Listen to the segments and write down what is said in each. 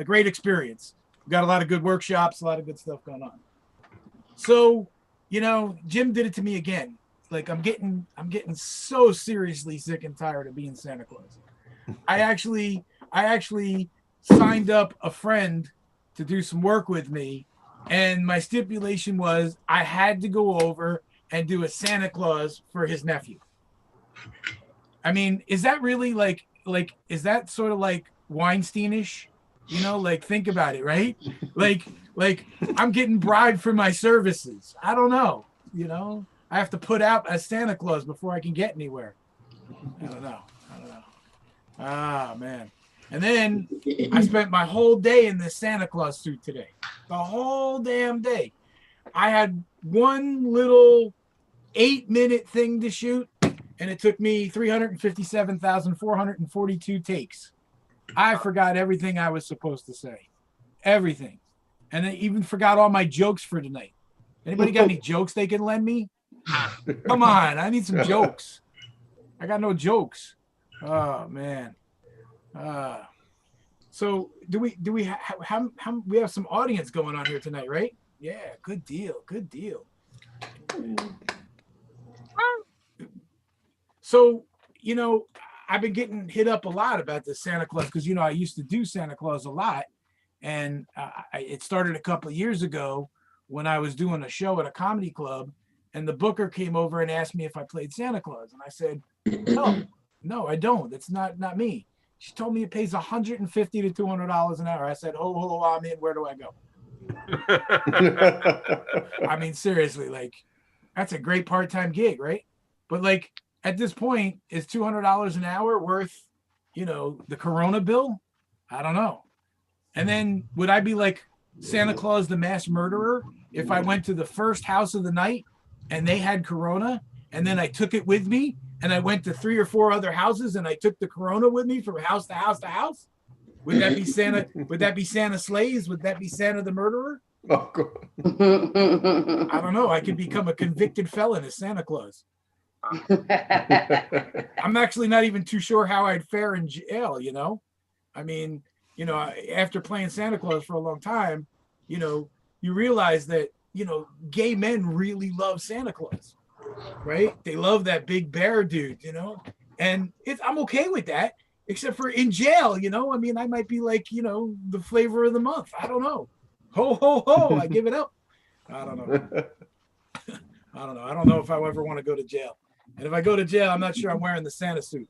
great experience. We've got a lot of good workshops, a lot of good stuff going on. So, Jim did it to me again. Like I'm getting so seriously sick and tired of being Santa Claus. I actually signed up a friend to do some work with me, and my stipulation was I had to go over and do a Santa Claus for his nephew. I mean, is that really like is that sort of like Weinsteinish? Like think about it, right? Like I'm getting bribed for my services. I don't know. I have to put out as Santa Claus before I can get anywhere. I don't know. Ah, man. And then I spent my whole day in this Santa Claus suit today. The whole damn day. I had one little 8-minute thing to shoot, and it took me 357,442 takes. I forgot everything I was supposed to say. Everything. And I even forgot all my jokes for tonight. Anybody got any jokes they can lend me? Come on, I need some jokes. I got no jokes. Oh man. So do we how we have some audience going on here tonight, right? Yeah, good deal. So, I've been getting hit up a lot about this Santa Claus because I used to do Santa Claus a lot, and it started a couple of years ago when I was doing a show at a comedy club, and the booker came over and asked me if I played Santa Claus, and I said, no, I don't. That's not me. She told me it pays $150 to $200 an hour. I said, oh, I'm in. Where do I go? I mean, seriously, like, that's a great part-time gig, right? But like, at this point, is $200 an hour worth, the Corona bill? I don't know. And then would I be like Santa Claus the mass murderer if I went to the first house of the night and they had Corona, and then I took it with me and I went to 3 or 4 other houses and I took the Corona with me from house to house to house? Would that be Santa? Would that be Santa Slays? Would that be Santa the murderer? Oh, God. I don't know. I could become a convicted felon as Santa Claus. I'm actually not even too sure how I'd fare in jail, I mean, after playing Santa Claus for a long time, you realize that, gay men really love Santa Claus, right? They love that big bear dude, and I'm okay with that, except for in jail, I mean, I might be like, the flavor of the month. I don't know. Ho, ho, ho. I give it up. I don't know. I don't know if I ever want to go to jail. And if I go to jail, I'm not sure I'm wearing the Santa suit.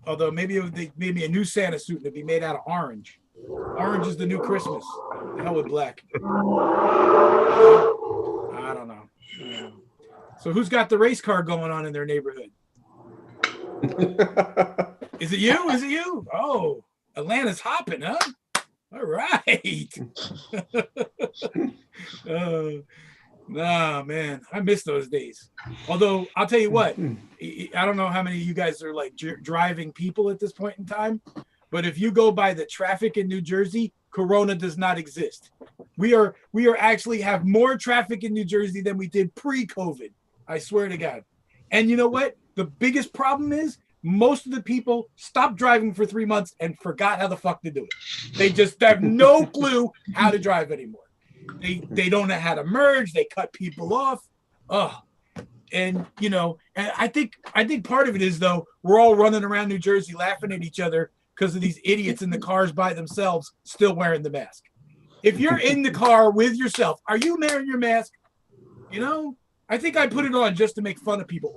Although maybe they made me a new Santa suit and it'd be made out of orange. Orange is the new Christmas. The hell with black. I don't know. So who's got the race car going on in their neighborhood? Is it you? Oh, Atlanta's hopping, huh? All right. Nah, man, I miss those days. Although I'll tell you what, I don't know how many of you guys are like driving people at this point in time, but if you go by the traffic in New Jersey, Corona does not exist. We are actually have more traffic in New Jersey than we did pre-COVID. I swear to God. And you know what? The biggest problem is most of the people stopped driving for 3 months and forgot how the fuck to do it. They just have no clue how to drive anymore. They don't know how to merge. They cut people off. And and I think part of it is, though, we're all running around New Jersey laughing at each other because of these idiots in the cars by themselves still wearing the mask. If you're in the car with yourself, are you wearing your mask? I think I put it on just to make fun of people.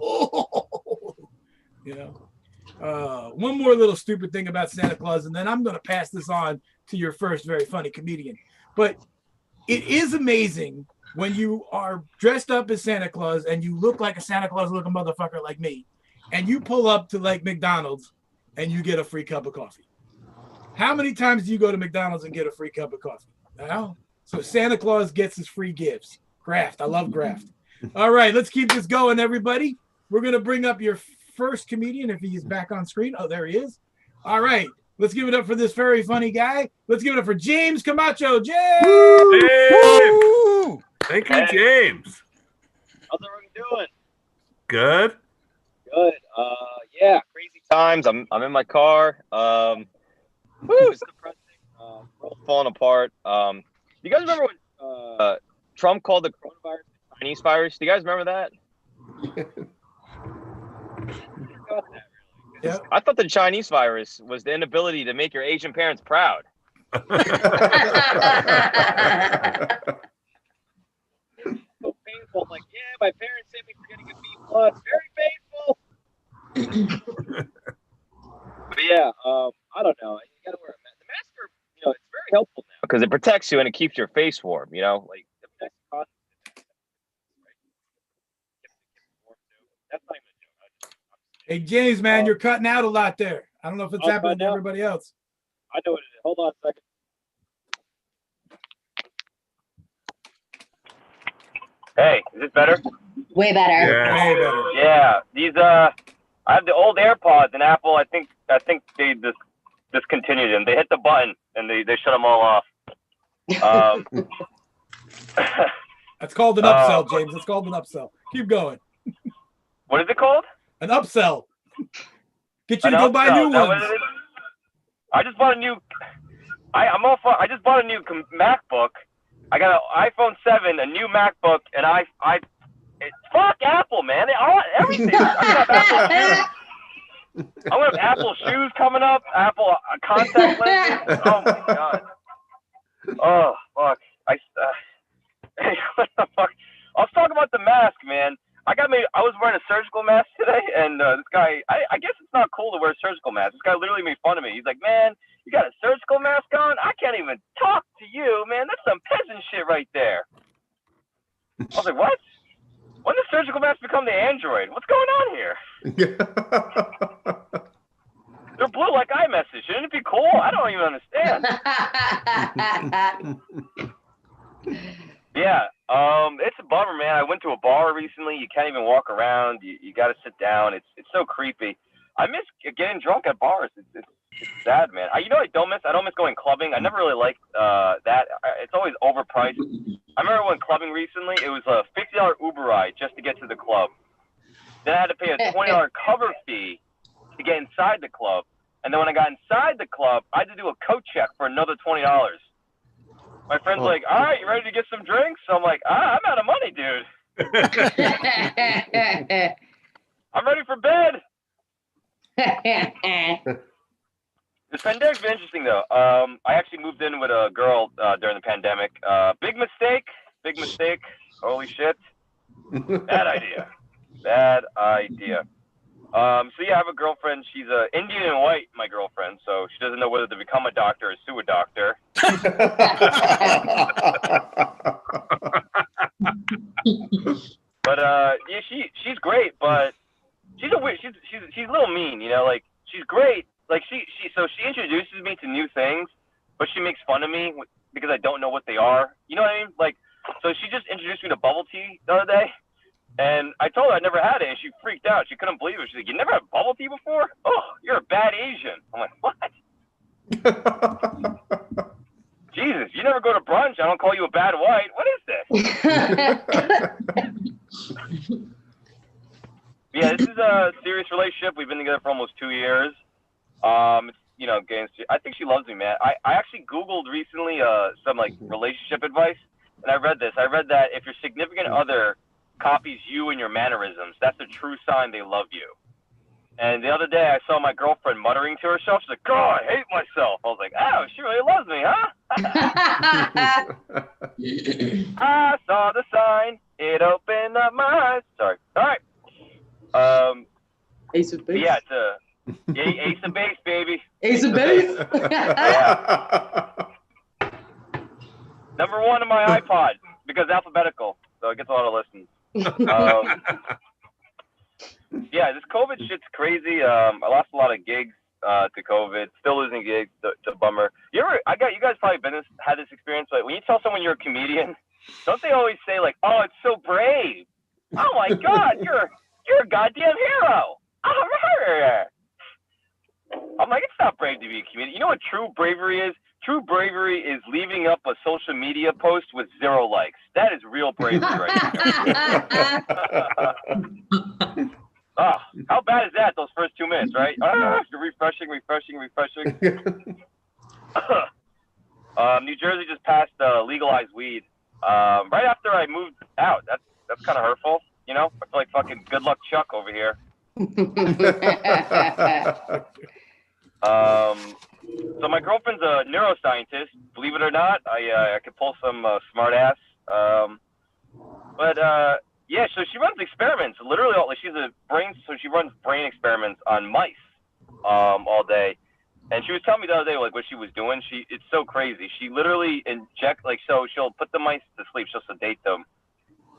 One more little stupid thing about Santa Claus, and then I'm going to pass this on to your first very funny comedian. But it is amazing when you are dressed up as Santa Claus and you look like a Santa Claus looking motherfucker like me, and you pull up to like McDonald's and you get a free cup of coffee. How many times do you go to McDonald's and get a free cup of coffee? So Santa Claus gets his free gifts. Graft. I love graft. All right, let's keep this going, everybody. We're going to bring up your first comedian if he's back on screen. Oh, there he is. All right. Let's give it up for this very funny guy. Let's give it up for James Camacho. James! Woo! Thank you, James. How's everyone doing? Good. Good. Yeah, crazy times. I'm in my car. It's depressing. World's falling apart. You guys remember when Trump called the coronavirus the Chinese virus? Do you guys remember that? Yeah. I thought the Chinese virus was the inability to make your Asian parents proud. So painful. Like, yeah, my parents saved me for getting a B+. Very painful. But yeah, I don't know. You gotta wear a mask. The mask are, it's very helpful now because it protects you and it keeps your face warm. Like the mask cotton. That's not even a joke. Hey, James, man, you're cutting out a lot there. I don't know if it's I'm happening to cutting out? everybody else. I know what it is. Hold on a second. Hey, is this better? Way better. Yeah. Way better. Yeah, these I have the old AirPods, and Apple. I think they discontinued them. They hit the button and they shut them all off. That's called an upsell, James. It's called an upsell. Keep going. What is it called? An upsell. Get you An to go buy upsell. new Is that what ones. it is? I just bought a new. I just bought a new MacBook. I got an iPhone 7, a new MacBook, and fuck Apple, man. Everything. I'm gonna have Apple shoes coming up. Apple contact lenses. Oh my god. Oh fuck. What the fuck? I was talking about the mask, man. I was wearing a surgical mask today, and this guy. I guess it's not cool to wear a surgical mask. This guy literally made fun of me. He's like, "Man, you got a surgical mask on? I can't even talk to you, man. That's some peasant shit right there." I was like, "What? When did surgical mask become the Android? What's going on here? They're blue like iMessage. Shouldn't it be cool? I don't even understand." Yeah, it's a bummer, man. I went to a bar recently. You can't even walk around. You got to sit down. It's so creepy. I miss getting drunk at bars. It's sad, man. I don't miss. I don't miss going clubbing. I never really liked that. It's always overpriced. I remember when clubbing recently. It was a $50 Uber ride just to get to the club. Then I had to pay a $20 cover fee to get inside the club. And then when I got inside the club, I had to do a coat check for another $20. My friend's like, "All right, you ready to get some drinks?" So I'm like, "I'm out of money, dude. I'm ready for bed." This pandemic's been interesting, though. I actually moved in with a girl during the pandemic. Big mistake. Holy shit. Bad idea. So yeah, I have a girlfriend. She's Indian and white, my girlfriend. So she doesn't know whether to become a doctor or sue a doctor. But yeah, she's great, but she's a little mean, like she's great. Like she introduces me to new things, but she makes fun of me because I don't know what they are. You know what I mean? Like, so she just introduced me to bubble tea the other day. And I told her I'd never had it, and she freaked out. She couldn't believe it. She's like, "You never had bubble tea before? Oh, you're a bad Asian." I'm like, "What?" Jesus, you never go to brunch. I don't call you a bad white. What is this? Yeah, this is a serious relationship. We've been together for almost 2 years. I think she loves me, man. I actually Googled recently some like relationship advice, and I read this. I read that if your significant other copies you and your mannerisms, that's a true sign they love you. And the other day I saw my girlfriend muttering to herself. She's like, "God, I hate myself." I was like, "Oh, she really loves me, huh?" I saw the sign. It opened up my eyes. Sorry. All right. Ace of base. Yeah, Ace of base, baby. Ace of base. Yeah. Number 1 on my iPod because alphabetical, so it gets a lot of listens. Yeah, this COVID shit's crazy. I lost a lot of gigs to COVID. Still losing gigs. It's a bummer. You guys probably had this experience. Like when you tell someone you're a comedian, don't they always say like, "Oh, it's so brave. Oh my God, you're a goddamn hero." I'm like, it's not brave to be a comedian. You know what true bravery is? True bravery is leaving up a social media post with 0 likes. That is real bravery right there. Oh, how bad is that, those first 2 minutes, right? You're refreshing. New Jersey just passed legalized weed. Right after I moved out. That's kind of hurtful, you know. I feel like fucking Good Luck Chuck over here. So my girlfriend's a neuroscientist. Believe it or not, I could pull some smart ass. But yeah, so she runs experiments. Literally, so she runs brain experiments on mice all day. And she was telling me the other day, like, what she was doing. It's so crazy. She literally so she'll put the mice to sleep. She'll sedate them,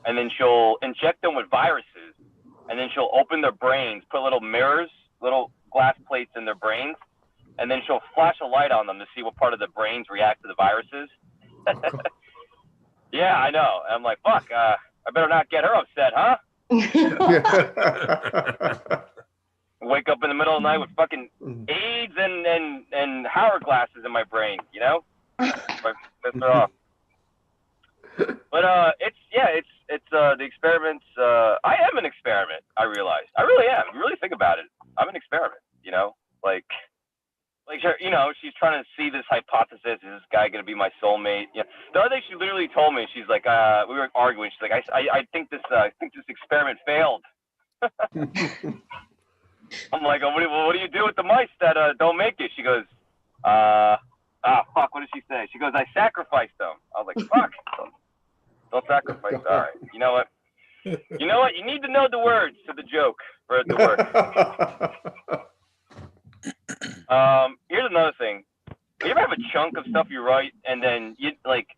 and then she'll inject them with viruses, and then she'll open their brains, put little mirrors, little glass plates in their brains, and then she'll flash a light on them to see what part of the brains react to the viruses. Yeah, I know. I'm like, fuck. I better not get her upset, huh? Wake up in the middle of the night with fucking AIDS and hourglasses in my brain, you know? Piss her off. But it's the experiments. I am an experiment. I realize. I really am. If you really think about it, I'm an experiment. You know, like you know, she's trying to see this hypothesis. Is this guy gonna be my soulmate? Yeah. The other day, she literally told me, she's like, we were arguing. She's like, I think this experiment failed. I'm like, oh, what do you do with the mice that don't make it? She goes, fuck, what did she say? She goes, I sacrificed them. I was like, fuck, don't sacrifice. All right, you know what? You need to know the words to the joke for it to work. Here's another thing. You ever have a chunk of stuff you write, and then you like,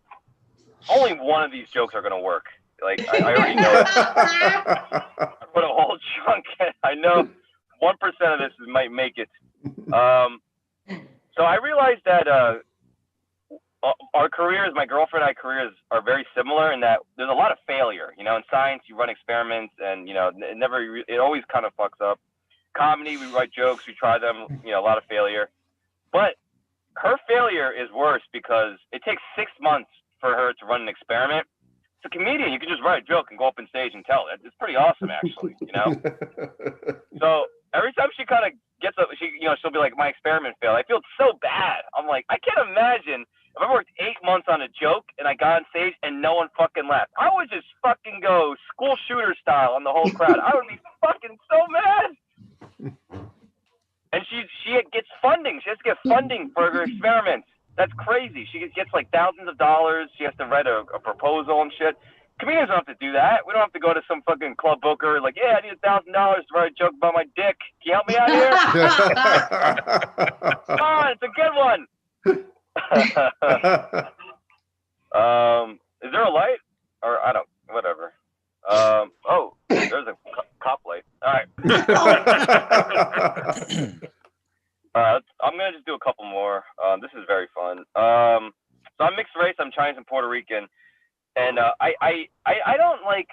only one of these jokes are gonna work. Like, I already know it. I wrote a whole chunk, and I know 1% of this might make it. So I realized that our careers, my girlfriend and I careers, are very similar in that there's a lot of failure. You know, in science, you run experiments, and you know, it always kind of fucks up. Comedy, we write jokes, we try them. You know, a lot of failure. But her failure is worse because it takes 6 months for her to run an experiment. It's a comedian. You can just write a joke and go up on stage and tell it. It's pretty awesome, actually. You know. So every time she kind of gets up, she'll be like, my experiment failed. I feel so bad. I'm like, I can't imagine if I worked 8 months on a joke and I got on stage and no one fucking laughed. I would just fucking go school shooter style on the whole crowd. I would be fucking so mad. And she gets funding. She has to get funding for her experiments. That's crazy. She gets like thousands of dollars. She has to write a proposal and shit. Comedians don't have to do that. We don't have to go to some fucking club booker like, yeah, I need $1,000 to write a joke about my dick. Can you help me out here? Come on, it's a good one. Is there a light? Or I don't, whatever. Oh, there's a cop light. All right. I'm gonna just do a couple more. This is very fun. So I'm mixed race. I'm Chinese and Puerto Rican, and I don't like.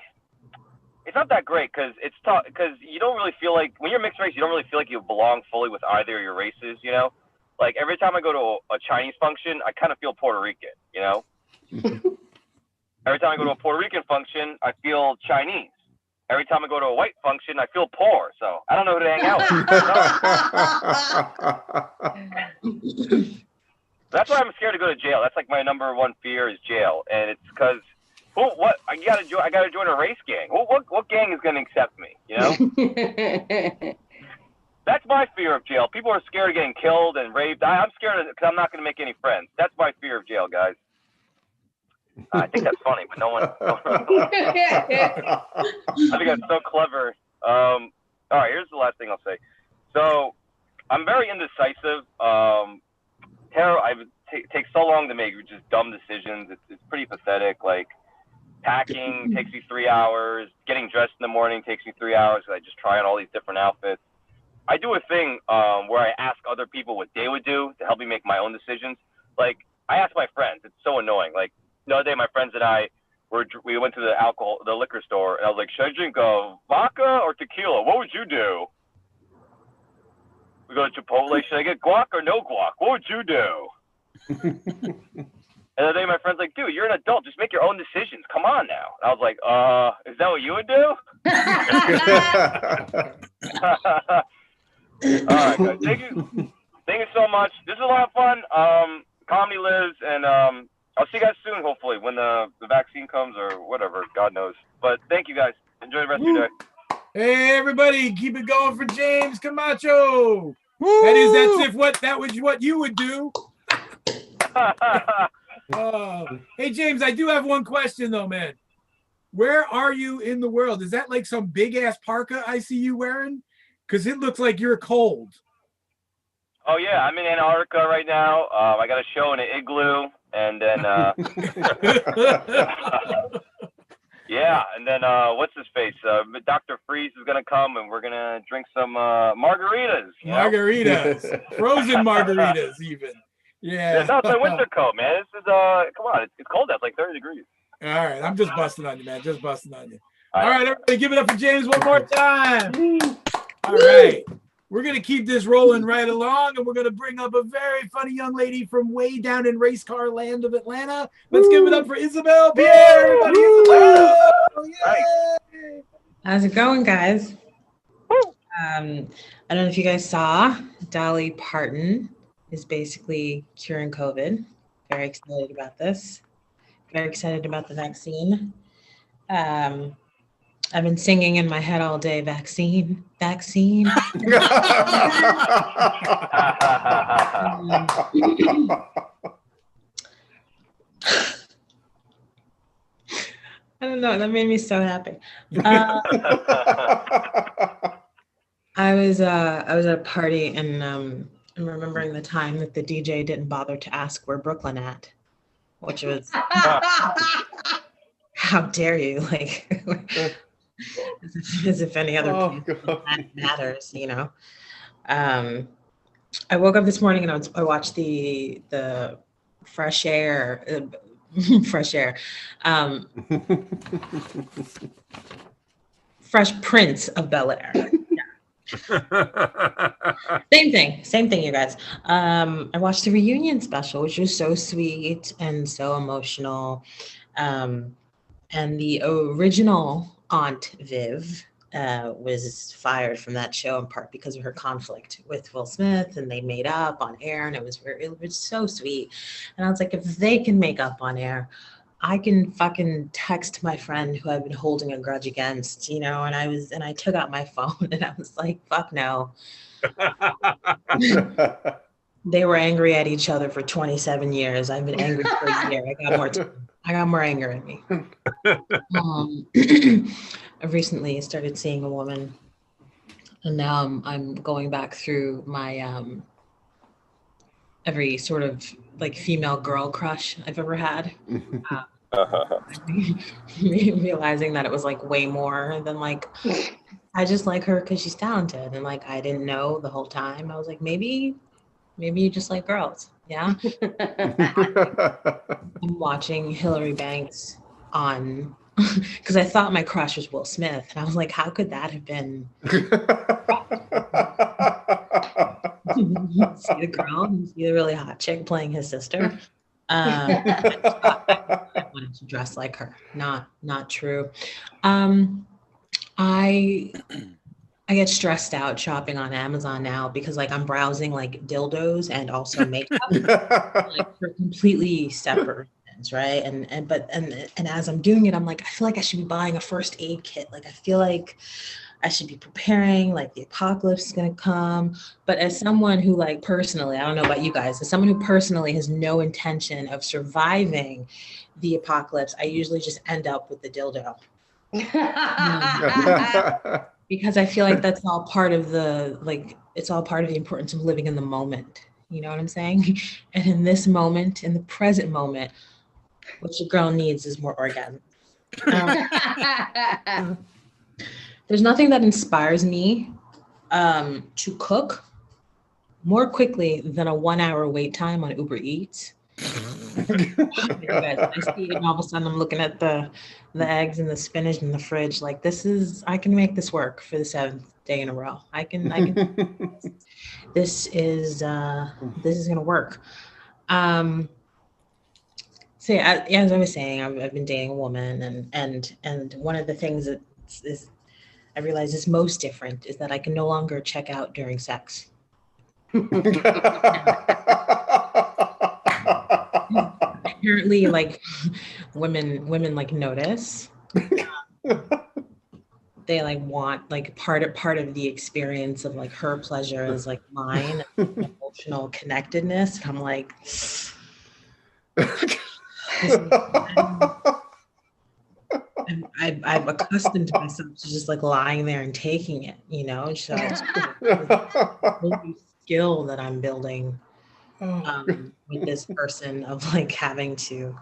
It's not that great because it's tough because you don't really feel like when you're mixed race, you don't really feel like you belong fully with either of your races. You know, like every time I go to a Chinese function, I kind of feel Puerto Rican. You know. Every time I go to a Puerto Rican function, I feel Chinese. Every time I go to a white function, I feel poor. So I don't know who to hang out with. That's why I'm scared to go to jail. That's like my number one fear is jail, and it's because I gotta join a race gang. What gang is gonna accept me? You know. That's my fear of jail. People are scared of getting killed and raped. I'm scared because I'm not gonna make any friends. That's my fear of jail, guys. I think that's funny, but no one. I think I'm so clever. All right, here's the last thing I'll say. So, I'm very indecisive. It takes so long to make just dumb decisions. It's pretty pathetic. Like, packing takes me 3 hours. Getting dressed in the morning takes me 3 hours. I just try on all these different outfits. I do a thing where I ask other people what they would do to help me make my own decisions. Like, I ask my friends. It's so annoying. Like, the other day, my friends and I we went to the liquor store, and I was like, should I drink vodka or tequila? What would you do? We go to Chipotle. Should I get guac or no guac? What would you do? And the other day, my friend's like, dude, you're an adult. Just make your own decisions. Come on now. And I was like, is that what you would do? All right, guys. Thank you so much. This is a lot of fun. comes or whatever. God knows. But thank you guys. Enjoy the rest of your day. Hey, everybody, keep it going for James Camacho. Woo! That was what you would do. Hey, James, I do have one question, though, man. Where are you in the world? Is that like some big-ass parka I see you wearing? Because it looks like you're cold. Oh, yeah. I'm in Antarctica right now. I got a show in an igloo. And then, yeah. And then, what's his face? Dr. Freeze is going to come, and we're going to drink some margaritas. Margaritas. Frozen margaritas, even. Yeah. No, it's my winter coat, man. This is, come on. It's cold out. It's like 30 degrees. All right. I'm just busting on you, man. Just busting on you. All right, everybody, give it up for James one more time. All right. We're going to keep this rolling right along, and we're going to bring up a very funny young lady from way down in race car land of Atlanta. Let's give it up for Isabel Pierre. Everybody, Isabel! Yay! How's it going, guys? I don't know if you guys saw, Dolly Parton is basically curing COVID. Very excited about this. Very excited about the vaccine. I've been singing in my head all day, vaccine, vaccine. I don't know, that made me so happy. I was at a party and I'm remembering the time that the DJ didn't bother to ask where Brooklyn at, which was, how dare you, like, as if any other matters, you know. I woke up this morning and I watched the Fresh Air, Fresh Prince of Bel-Air. Same thing, you guys. I watched the reunion special, which was so sweet and so emotional. And the original Aunt Viv was fired from that show in part because of her conflict with Will Smith, and they made up on air, and it was so sweet. And I was like, if they can make up on air, I can fucking text my friend who I've been holding a grudge against, you know. And I took out my phone and I was like, fuck no. They were angry at each other for 27 years. I've been angry for a year. I got more anger in me. I've recently started seeing a woman, and now I'm going back through my every sort of like female girl crush I've ever had. Realizing that it was like way more than like, I just like her because she's talented, and like I didn't know the whole time. I was like, maybe you just like girls. Yeah. I'm watching Hillary Banks on, because I thought my crush was Will Smith, and I was like, how could that have been? See the girl, see the really hot chick playing his sister. I wanted to dress like her. Not true. I get stressed out shopping on Amazon now because like I'm browsing like dildos and also makeup like for completely separate reasons, right? And as I'm doing it, I'm like, I feel like I should be buying a first aid kit. Like I feel like I should be preparing, like the apocalypse is gonna come. But as someone who like personally, I don't know about you guys, as someone who personally has no intention of surviving the apocalypse, I usually just end up with the dildo. Because I feel like that's all part of it's all part of the importance of living in the moment. You know what I'm saying? And in this moment, in the present moment, what your girl needs is more orgasm. There's nothing that inspires me to cook more quickly than a 1 hour wait time on Uber Eats. I see it and all of a sudden I'm looking at the eggs and the spinach in the fridge. Like I can make this work for the 7th day in a row. I can this is gonna work. So yeah, as I was saying, I've been dating a woman, and one of the things that is I realize is most different is that I can no longer check out during sex. Apparently, like women like notice. They like want like part of the experience of like her pleasure is like mine, emotional connectedness. And I'm like, I've accustomed myself to just like lying there and taking it, you know. So it's a new skill that I'm building with this person of like having to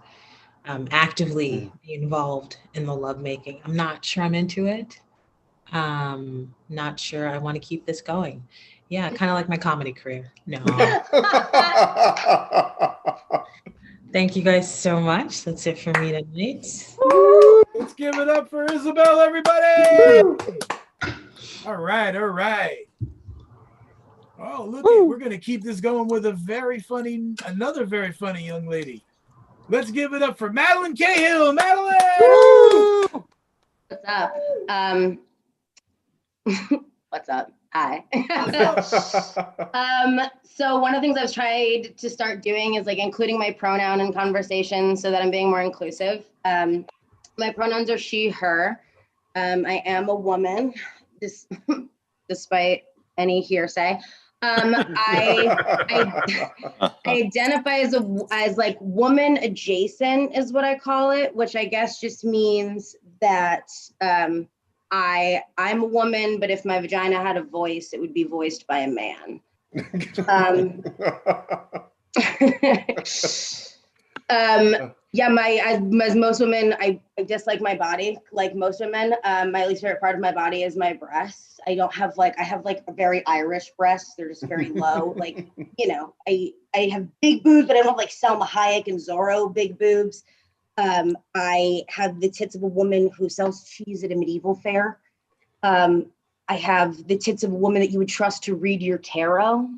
actively be involved in the lovemaking. I'm not sure I'm into it. Not sure I want to keep this going. Yeah, kind of like my comedy career. No. Thank you guys so much. That's it for me tonight. Woo! Let's give it up for Isabel, everybody. All right. Oh, look, we're going to keep this going with another very funny young lady. Let's give it up for Madeline Cahill. Madeline! What's up? What's up? Hi. So one of the things I've tried to start doing is like including my pronoun in conversation so that I'm being more inclusive. My pronouns are she, her. I am a woman, despite any hearsay. I identify as like woman adjacent is what I call it, which I guess just means that I'm a woman, but if my vagina had a voice, it would be voiced by a man. As most women, I dislike my body. Like most women, my least favorite part of my body is my breasts. I have like a very Irish breasts. They're just very low. Like, you know, I have big boobs, but I don't have like Selma Hayek and Zorro big boobs. I have the tits of a woman who sells cheese at a medieval fair. I have the tits of a woman that you would trust to read your tarot.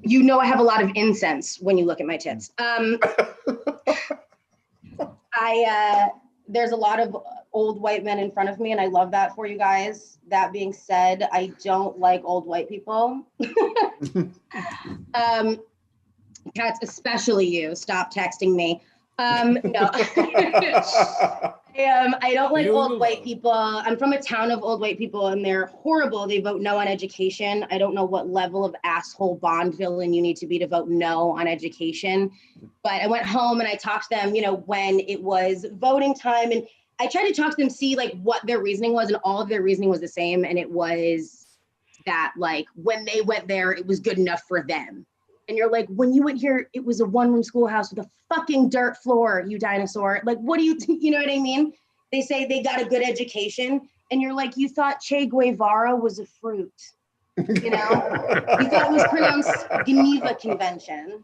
You know I have a lot of incense when you look at my tits. There's a lot of old white men in front of me, and I love that for you guys. That being said, I don't like old white people. Cats, especially you, stop texting me. No. I don't like old white people. I'm from a town of old white people, and they're horrible. They vote no on education. I don't know what level of asshole Bond villain you need to be to vote no on education. But I went home and I talked to them, you know, when it was voting time, and I tried to talk to them, see like what their reasoning was, and all of their reasoning was the same. And it was that like when they went there, it was good enough for them. And you're like, when you went here, it was a one-room schoolhouse with a fucking dirt floor, you dinosaur. Like, what do you, you know what I mean? They say they got a good education. And you're like, you thought Che Guevara was a fruit. You know? You thought it was pronounced Geneva Convention.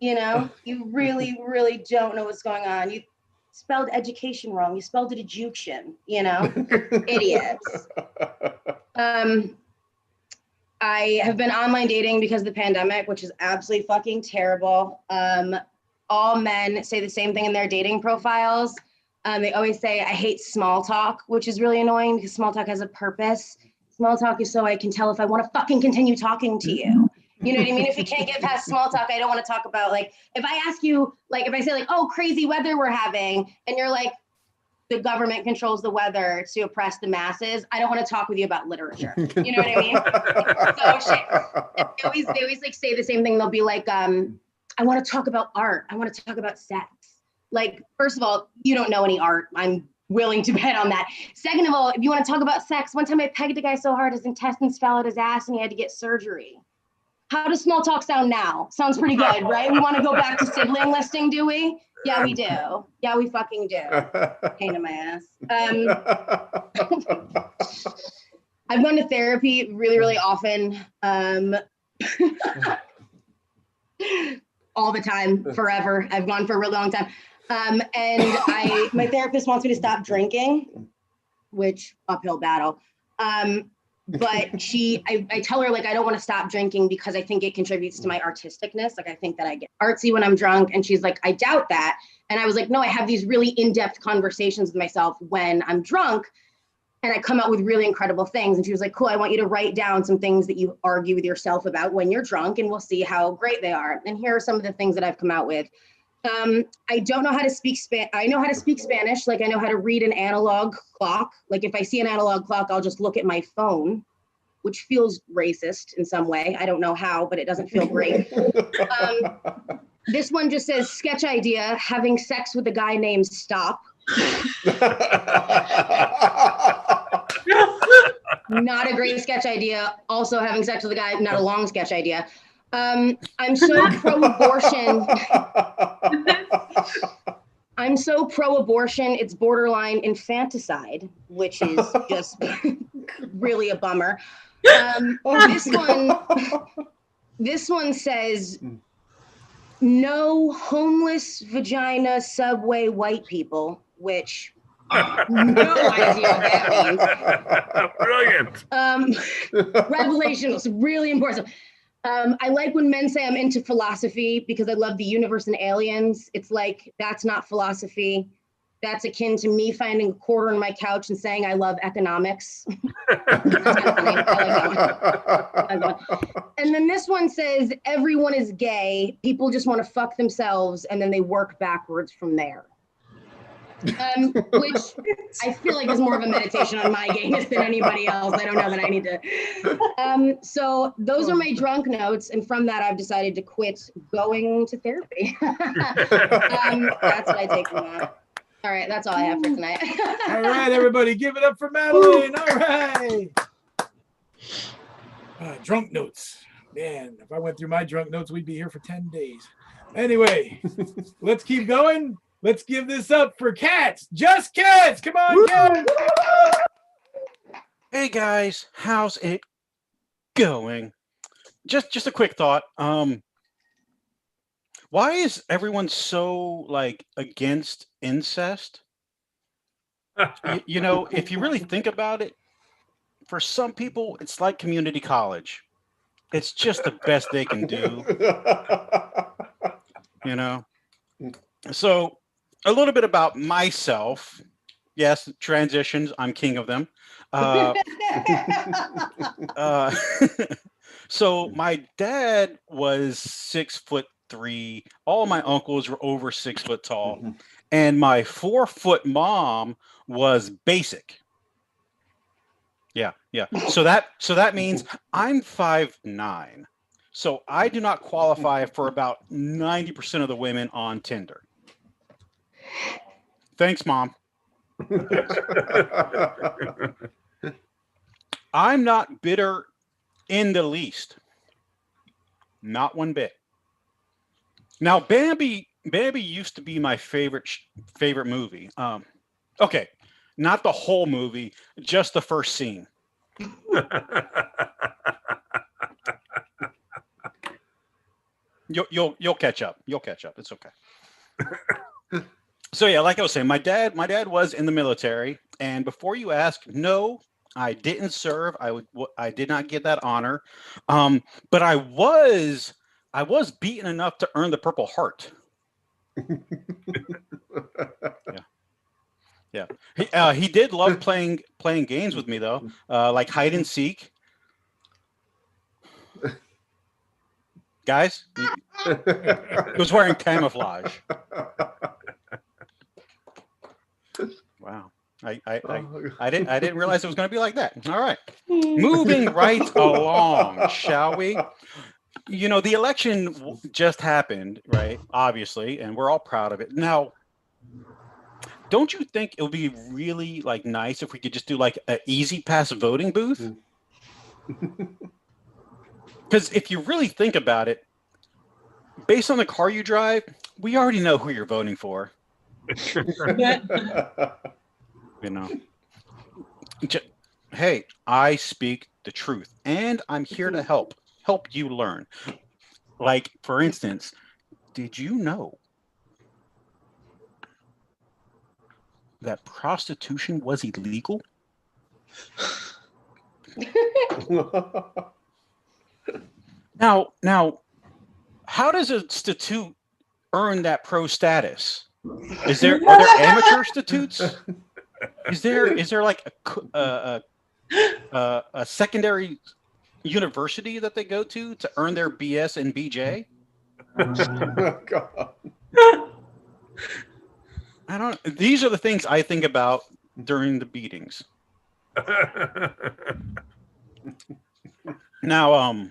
You know? You really, really don't know what's going on. You spelled education wrong. You spelled it Egyptian, you know? Idiots. I have been online dating because of the pandemic, which is absolutely fucking terrible. All men say the same thing in their dating profiles. They always say, I hate small talk, which is really annoying because small talk has a purpose. Small talk is so I can tell if I want to fucking continue talking to you. You know what I mean? If you can't get past small talk, I don't want to talk about, like, if I ask you, like, if I say like, oh, crazy weather we're having, and you're like, the government controls the weather to oppress the masses, I don't want to talk with you about literature. You know what I mean? So shit. They always like say the same thing. They'll be like, I want to talk about art. I want to talk about sex. Like, first of all, you don't know any art. I'm willing to bet on that. Second of all, if you want to talk about sex, one time I pegged a guy so hard his intestines fell out his ass and he had to get surgery. How does small talk sound now? Sounds pretty good, right? We want to go back to sibling listing, do we? Yeah, we do. Yeah, we fucking do. Pain in my ass. I've gone to therapy really, really often. All the time, forever. I've gone for a really long time. And my therapist wants me to stop drinking, which uphill battle. But I tell her, like, I don't want to stop drinking because I think it contributes to my artisticness. Like, I think that I get artsy when I'm drunk. And she's like, I doubt that. And I was like, no, I have these really in-depth conversations with myself when I'm drunk. and I come out with really incredible things. And she was like, cool, I want you to write down some things that you argue with yourself about when you're drunk, and we'll see how great they are. And here are some of the things that I've come out with. I don't know how to speak I know how to speak Spanish. Like I know how to read an analog clock. Like if I see an analog clock, I'll just look at my phone, which feels racist in some way. I don't know how, but it doesn't feel great. This one just says, sketch idea, having sex with a guy named Stop. Not a great sketch idea. Also having sex with a guy, not a long sketch idea. I'm so pro-abortion. I'm so pro-abortion, it's borderline infanticide, which is just really a bummer. This one says, no homeless vagina subway white people, which no idea what that means. Brilliant. Revelation was really important. I like when men say I'm into philosophy because I love the universe and aliens. It's like, that's not philosophy. That's akin to me finding a quarter on my couch and saying I love economics. That's kind of funny. I like that one. And then this one says, everyone is gay. People just want to fuck themselves and then they work backwards from there. Which I feel like is more of a meditation on my gayness than anybody else. I don't know that I need to. So those are my drunk notes. And from that, I've decided to quit going to therapy. That's what I take from that. All right, that's all I have for tonight. All right, everybody, give it up for Madeline. All right. Drunk notes. Man, if I went through my drunk notes, we'd be here for 10 days. Anyway, let's keep going. Let's give this up for Cats. Just Cats. Come on, Cats. Hey, guys. How's it going? Just a quick thought. Why is everyone so against incest? You know, if you really think about it, for some people, it's like community college. It's just the best they can do. You know? So, a little bit about myself. Yes, transitions. I'm king of them. So my dad was 6'3". All my uncles were over 6 foot tall, and my 4 foot mom was basic. Yeah. So that means I'm 5'9". So I do not qualify for about 90% of the women on Tinder. Thanks, Mom. I'm not bitter in the least. Not one bit. Now, Bambi used to be my favorite movie. Okay, not the whole movie, just the first scene. You'll catch up. You'll catch up. It's okay. So yeah, like I was saying, my dad was in the military, and before you ask, no, I didn't serve. I did not get that honor, but I was beaten enough to earn the Purple Heart. Yeah. He did love playing games with me though, like hide and seek. Guys, he was wearing camouflage. Wow. I didn't realize it was going to be like that. All right. Moving right along, shall we? You know, the election just happened, right? Obviously, and we're all proud of it. Now, don't you think it would be really nice if we could just do an easy pass voting booth? Because if you really think about it, based on the car you drive, we already know who you're voting for. You know, hey, I speak the truth, and I'm here to help you learn. Like, for instance, did you know that prostitution was illegal? Now, how does a statute earn that pro status? Are there amateur statutes? Is there like a secondary university that they go to earn their BS and BJ? Oh, God. I don't. These are the things I think about during the beatings. Now,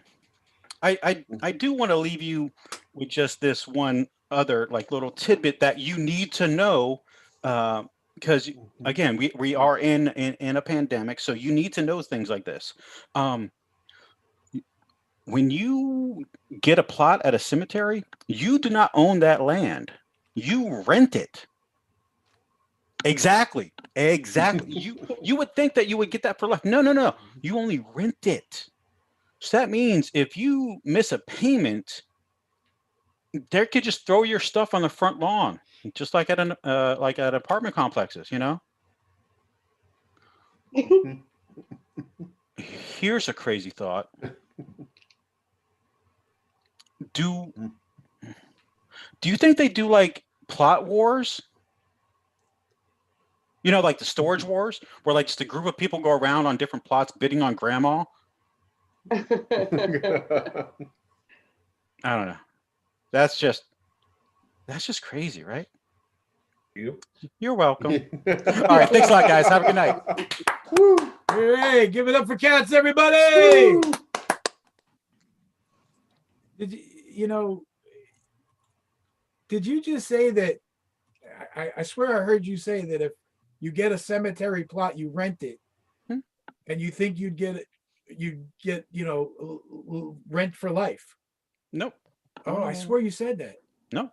I do want to leave you with just this one other like little tidbit that you need to know, because again, we are in a pandemic, so you need to know things like this. When you get a plot at a cemetery, you do not own that land. You rent it. Exactly. You would think that you would get that for life. No. You only rent it. So that means if you miss a payment, they could just throw your stuff on the front lawn, just like at apartment complexes, you know? Here's a crazy thought. Do you think they do like plot wars? You know, like the storage wars, where like just a group of people go around on different plots bidding on grandma? I don't know. That's just crazy, right? You're welcome. All right, thanks a lot, guys. Have a good night. Woo. Hey, give it up for cats, everybody! Woo. Did you just say that? I swear I heard you say that if you get a cemetery plot, you rent it, and you think you'd get rent for life. Nope. Oh, I swear you said that. No.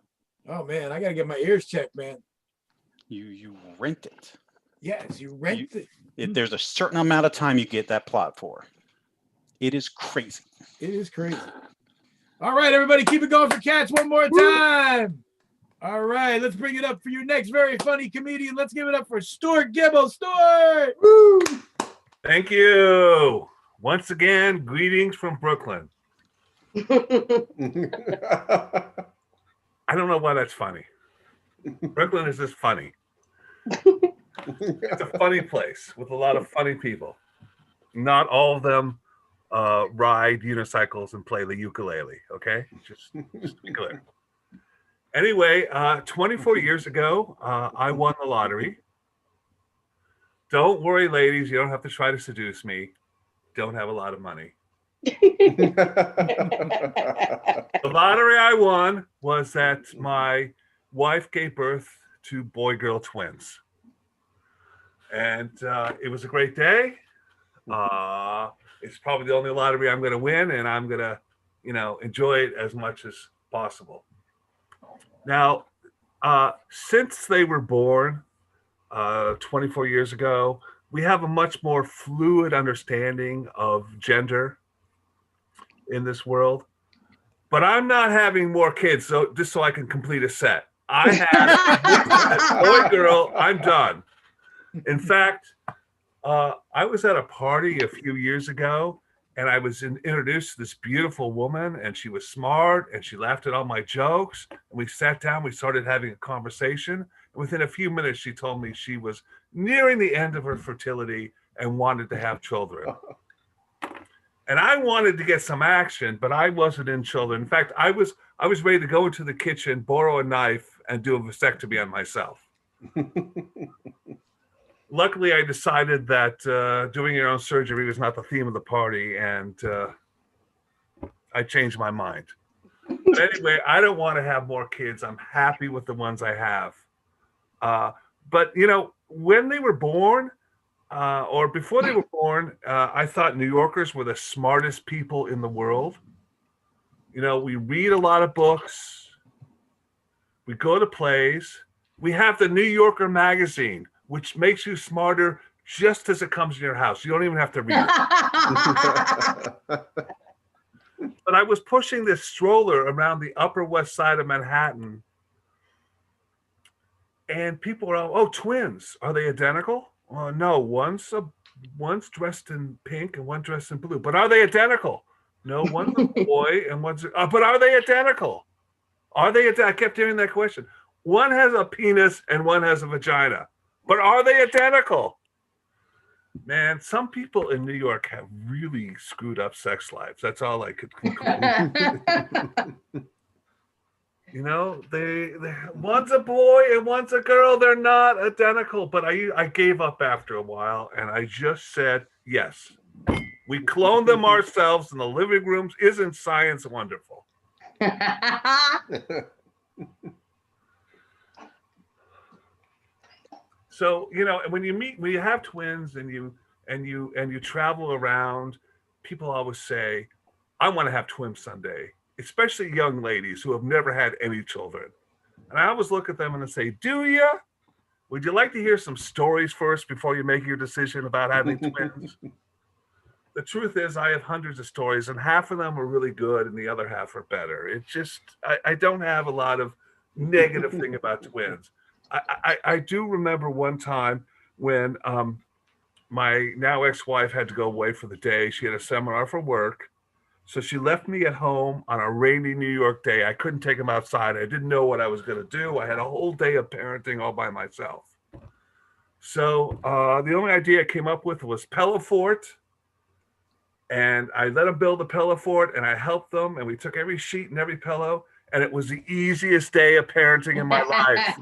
Oh man, I gotta get my ears checked, man. You rent it. Yes, you rent it. There's a certain amount of time you get that plot for. It is crazy. It is crazy. All right, everybody, keep it going for cats one more time. All right, let's bring it up for your next very funny comedian. Let's give it up for Stuart Gibble. Stuart! Woo! Thank you. Once again, greetings from Brooklyn. I don't know why that's funny. Brooklyn is just funny. It's a funny place with a lot of funny people. Not all of them ride unicycles and play the ukulele, okay? Just be clear. Anyway, 24 years ago, I won the lottery. Don't worry, ladies. You don't have to try to seduce me. Don't have a lot of money. The lottery I won was that my wife gave birth to boy-girl twins. And it was a great day. It's probably the only lottery I'm going to win, and I'm going to, enjoy it as much as possible. Now, since they were born 24 years ago, we have a much more fluid understanding of gender in this world. But I'm not having more kids, just so I can complete a set. I have boy, girl, I'm done. In fact, I was at a party a few years ago, and I was introduced to this beautiful woman, and she was smart, and she laughed at all my jokes. And we sat down, we started having a conversation. And within a few minutes, she told me she was nearing the end of her fertility and wanted to have children. And I wanted to get some action, but I wasn't in children. In fact, I was ready to go into the kitchen, borrow a knife, and do a vasectomy on myself. Luckily, I decided that doing your own surgery was not the theme of the party, and I changed my mind. But anyway, I don't want to have more kids. I'm happy with the ones I have. But, when they were born, or before they were born, I thought New Yorkers were the smartest people in the world. We read a lot of books. We go to plays. We have the New Yorker magazine, which makes you smarter just as it comes in your house. You don't even have to read it. But I was pushing this stroller around the Upper West Side of Manhattan, and people are, oh, twins. Are they identical? No, one's dressed in pink and one dressed in blue. But are they identical? No, one's a boy and one's. But are they identical? I kept hearing that question. One has a penis and one has a vagina. But are they identical? Man, some people in New York have really screwed up sex lives. That's all I could conclude. You know, they one's a boy and one's a girl. They're not identical. But I gave up after a while, and I just said yes. We cloned them ourselves in the living rooms. Isn't science wonderful? So, you know, when you have twins and you travel around, people always say, I want to have twins someday, especially young ladies who have never had any children. And I always look at them and I say, do you? Would you like to hear some stories first before you make your decision about having twins? The truth is, I have hundreds of stories, and half of them are really good and the other half are better. It's just, I don't have a lot of negative thing about twins. I do remember one time when my now ex-wife had to go away for the day. She had a seminar for work. So she left me at home on a rainy New York day. I couldn't take him outside. I didn't know what I was going to do. I had a whole day of parenting all by myself. So the only idea I came up with was pillow fort. And I let them build a pillow fort, and I helped them. And we took every sheet and every pillow. And it was the easiest day of parenting in my life.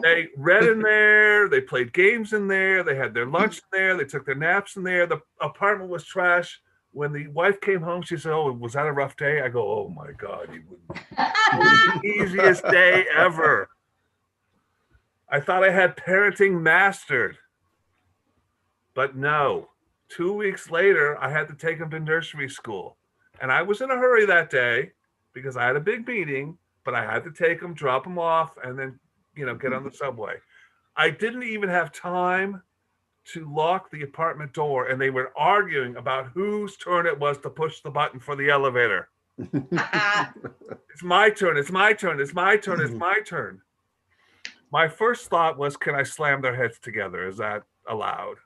They read in there. They played games in there. They had their lunch in there. They took their naps in there. The apartment was trash. When the wife came home, she said, oh, was that a rough day? I go, oh, my God. It was the easiest day ever. I thought I had parenting mastered. But no. 2 weeks later, I had to take them to nursery school. And I was in a hurry that day, because I had a big meeting, but I had to take them, drop them off, and then, you know, get on the subway. I didn't even have time to lock the apartment door, and they were arguing about whose turn it was to push the button for the elevator. It's my turn, it's my turn, it's my turn, it's my turn. My first thought was, can I slam their heads together? Is that allowed?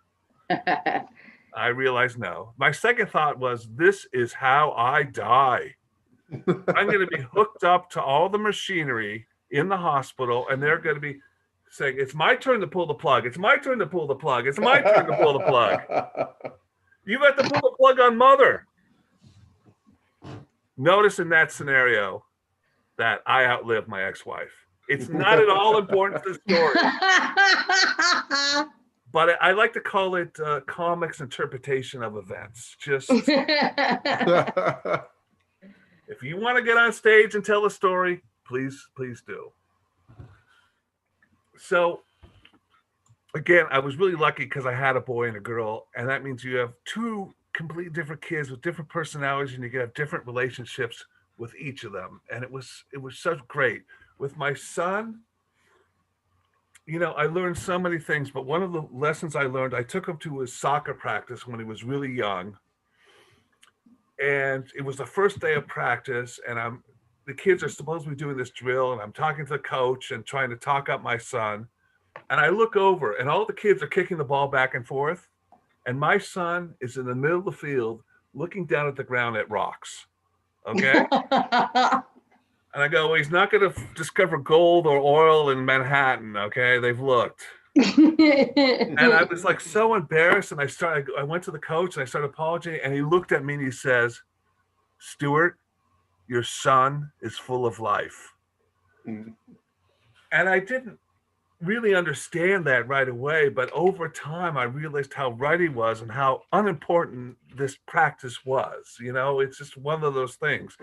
I realized no. My second thought was, this is how I die. I'm going to be hooked up to all the machinery in the hospital, and they're going to be saying, it's my turn to pull the plug. It's my turn to pull the plug. It's my turn to pull the plug. You got to pull the plug on mother. Notice in that scenario that I outlived my ex-wife. It's not at all important to the story. But I like to call it comics interpretation of events. Just... If you want to get on stage and tell a story, please do. So, again, I was really lucky because I had a boy and a girl, and that means you have two completely different kids with different personalities, and you can have different relationships with each of them. And it was such great. With my son, you know, I learned so many things, but one of the lessons I learned, I took him to his soccer practice when he was really young. And it was the first day of practice, and the kids are supposed to be doing this drill, and I'm talking to the coach and trying to talk up my son. And I look over, and all the kids are kicking the ball back and forth. And my son is in the middle of the field looking down at the ground at rocks. Okay? And I go, well, he's not going to discover gold or oil in Manhattan. Okay? They've looked. And I was like so embarrassed, and I went to the coach and I started apologizing, and he looked at me and he says, Stuart, your son is full of life. And I didn't really understand that right away, but over time I realized how right he was and how unimportant this practice was. You know, it's just one of those things.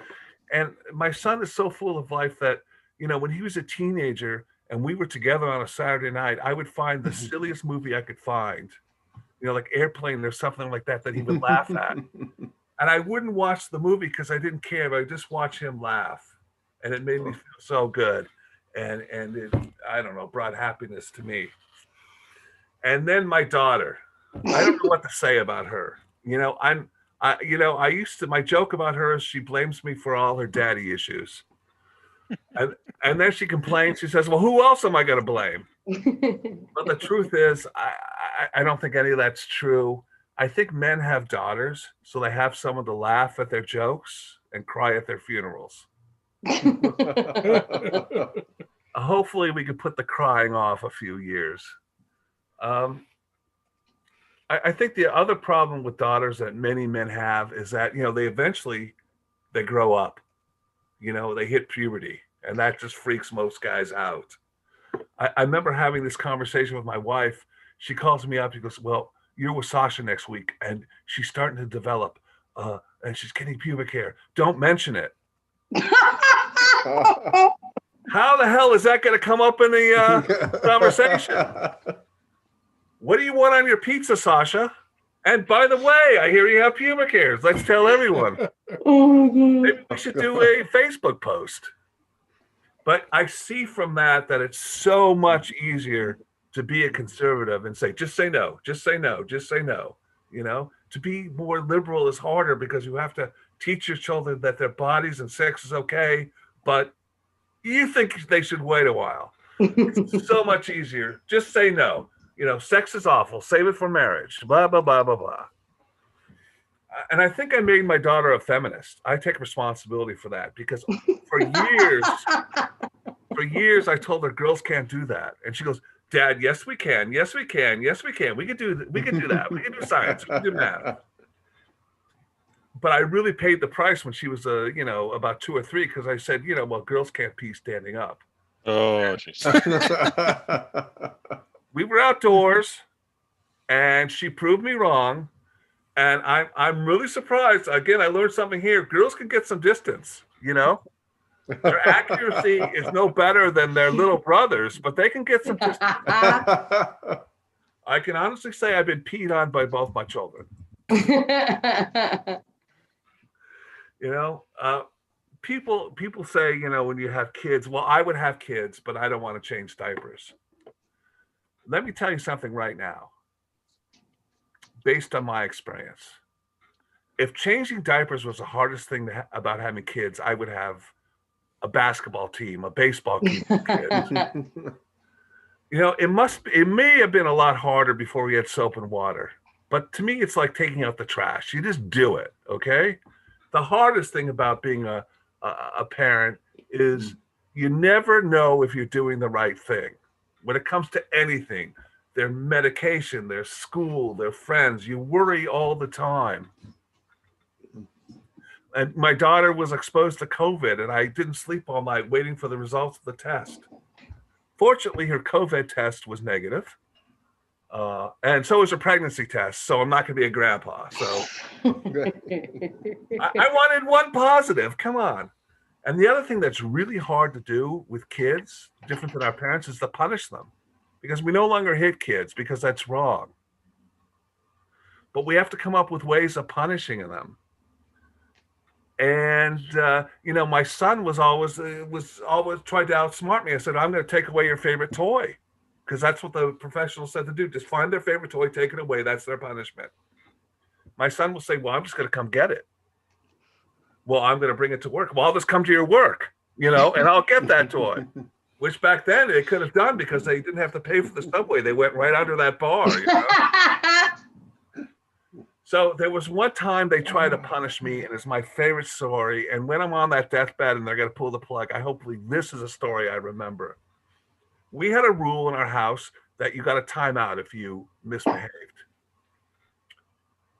And my son is so full of life that, you know, when he was a teenager and we were together on a Saturday night, I would find the silliest movie I could find, you know, like Airplane or something like that he would laugh at. And I wouldn't watch the movie because I didn't care, but I just watch him laugh. And it made me feel so good. And it, I don't know, brought happiness to me. And then my daughter, I don't know what to say about her. You know, my joke about her is she blames me for all her daddy issues. And then she complains. She says, well, who else am I going to blame? But the truth is, I don't think any of that's true. I think men have daughters, so they have someone to laugh at their jokes and cry at their funerals. Hopefully we can put the crying off a few years. I think the other problem with daughters that many men have is that, they grow up, they hit puberty, and that just freaks most guys out. I remember having this conversation with my wife. She calls me up. She goes, well, you're with Sasha next week, and she's starting to develop, and she's getting pubic hair. Don't mention it. How the hell is that going to come up in the conversation? What do you want on your pizza, Sasha? And by the way, I hear you have pubic hairs. Let's tell everyone. Maybe we should do a Facebook post. But I see from that it's so much easier to be a conservative and say, just say no, just say no, just say no. To be more liberal is harder because you have to teach your children that their bodies and sex is okay, but you think they should wait a while. It's so much easier. Just say no. Sex is awful. Save it for marriage. Blah, blah, blah, blah, blah. And I think I made my daughter a feminist. I take responsibility for that because for years I told her girls can't do that. And she goes, Dad, yes, we can. Yes, we can. Yes, we can. We can do that. We can do science. We can do math. But I really paid the price when she was, about 2 or 3, because I said, well, girls can't pee standing up. Oh, jeez. We were outdoors, and she proved me wrong. And I'm really surprised. Again, I learned something here. Girls can get some distance, Their accuracy is no better than their little brothers, but they can get some distance. I can honestly say I've been peed on by both my children. People say, when you have kids, well, I would have kids, but I don't want to change diapers. Let me tell you something right now, based on my experience. If changing diapers was the hardest thing about having kids, I would have a basketball team, a baseball team of kids. It may have been a lot harder before we had soap and water, but to me, it's like taking out the trash. You just do it, okay? The hardest thing about being a parent is you never know if you're doing the right thing. When it comes to anything, their medication, their school, their friends, you worry all the time. And my daughter was exposed to COVID, and I didn't sleep all night waiting for the results of the test. Fortunately, her COVID test was negative. And so was her pregnancy test. So I'm not going to be a grandpa. So I wanted one positive. Come on. And the other thing that's really hard to do with kids, different than our parents, is to punish them. Because we no longer hit kids because that's wrong. But we have to come up with ways of punishing them. And, my son was always trying to outsmart me. I said, I'm going to take away your favorite toy. Because that's what the professionals said to do. Just find their favorite toy, take it away. That's their punishment. My son will say, well, I'm just going to come get it. Well, I'm going to bring it to work. Well, I'll just come to your work, and I'll get that toy. Which back then they could have done because they didn't have to pay for the subway. They went right under that bar. So there was one time they tried to punish me, and it's my favorite story. And when I'm on that deathbed and they're going to pull the plug, hopefully this is a story I remember. We had a rule in our house that you got a timeout if you misbehaved.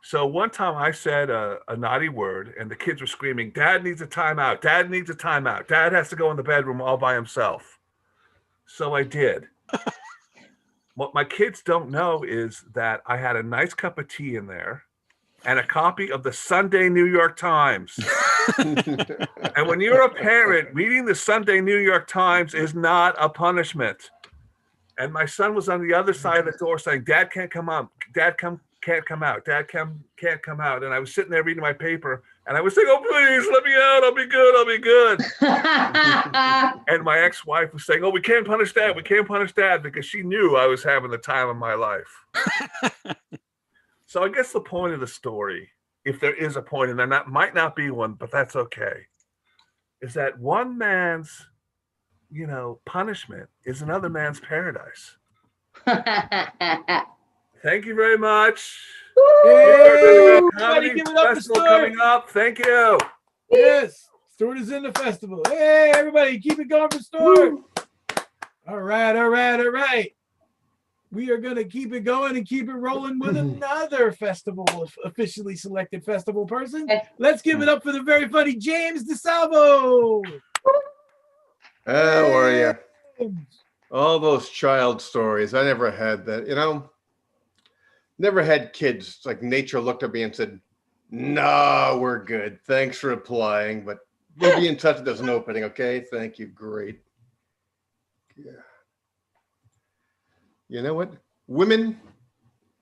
So one time I said a naughty word, and the kids were screaming, Dad needs a timeout. Dad needs a timeout. Dad has to go in the bedroom all by himself. So I did. What my kids don't know is that I had a nice cup of tea in there and a copy of the Sunday New York Times. And when you're a parent, reading the Sunday New York Times is not a punishment. And my son was on the other side of the door saying, Dad can't come out. Dad can't come out. Dad can't come out. And I was sitting there reading my paper, and I was saying, oh, please, let me out. I'll be good. I'll be good. And my ex-wife was saying, oh, we can't punish Dad. We can't punish Dad, because she knew I was having the time of my life. So I guess the point of the story, if there is a point, and there might not be one, but that's okay, is that one man's, punishment is another man's paradise. Thank you very much. Hey, Comedy give it up for Festival Stuart. coming up. Thank you. Yes, Stuart is in the festival. Hey, everybody, keep it going for Stuart. All right. we are going to keep it going and keep it rolling with another festival, officially selected festival person. Let's give it up for the very funny James DeSalvo. How are you? All those child stories. I never had that, never had kids. It's like nature looked at me and said, "No, we're good. Thanks for applying, but we'll be in touch if there's an opening, okay? Thank you. Great." Yeah. You know what? Women,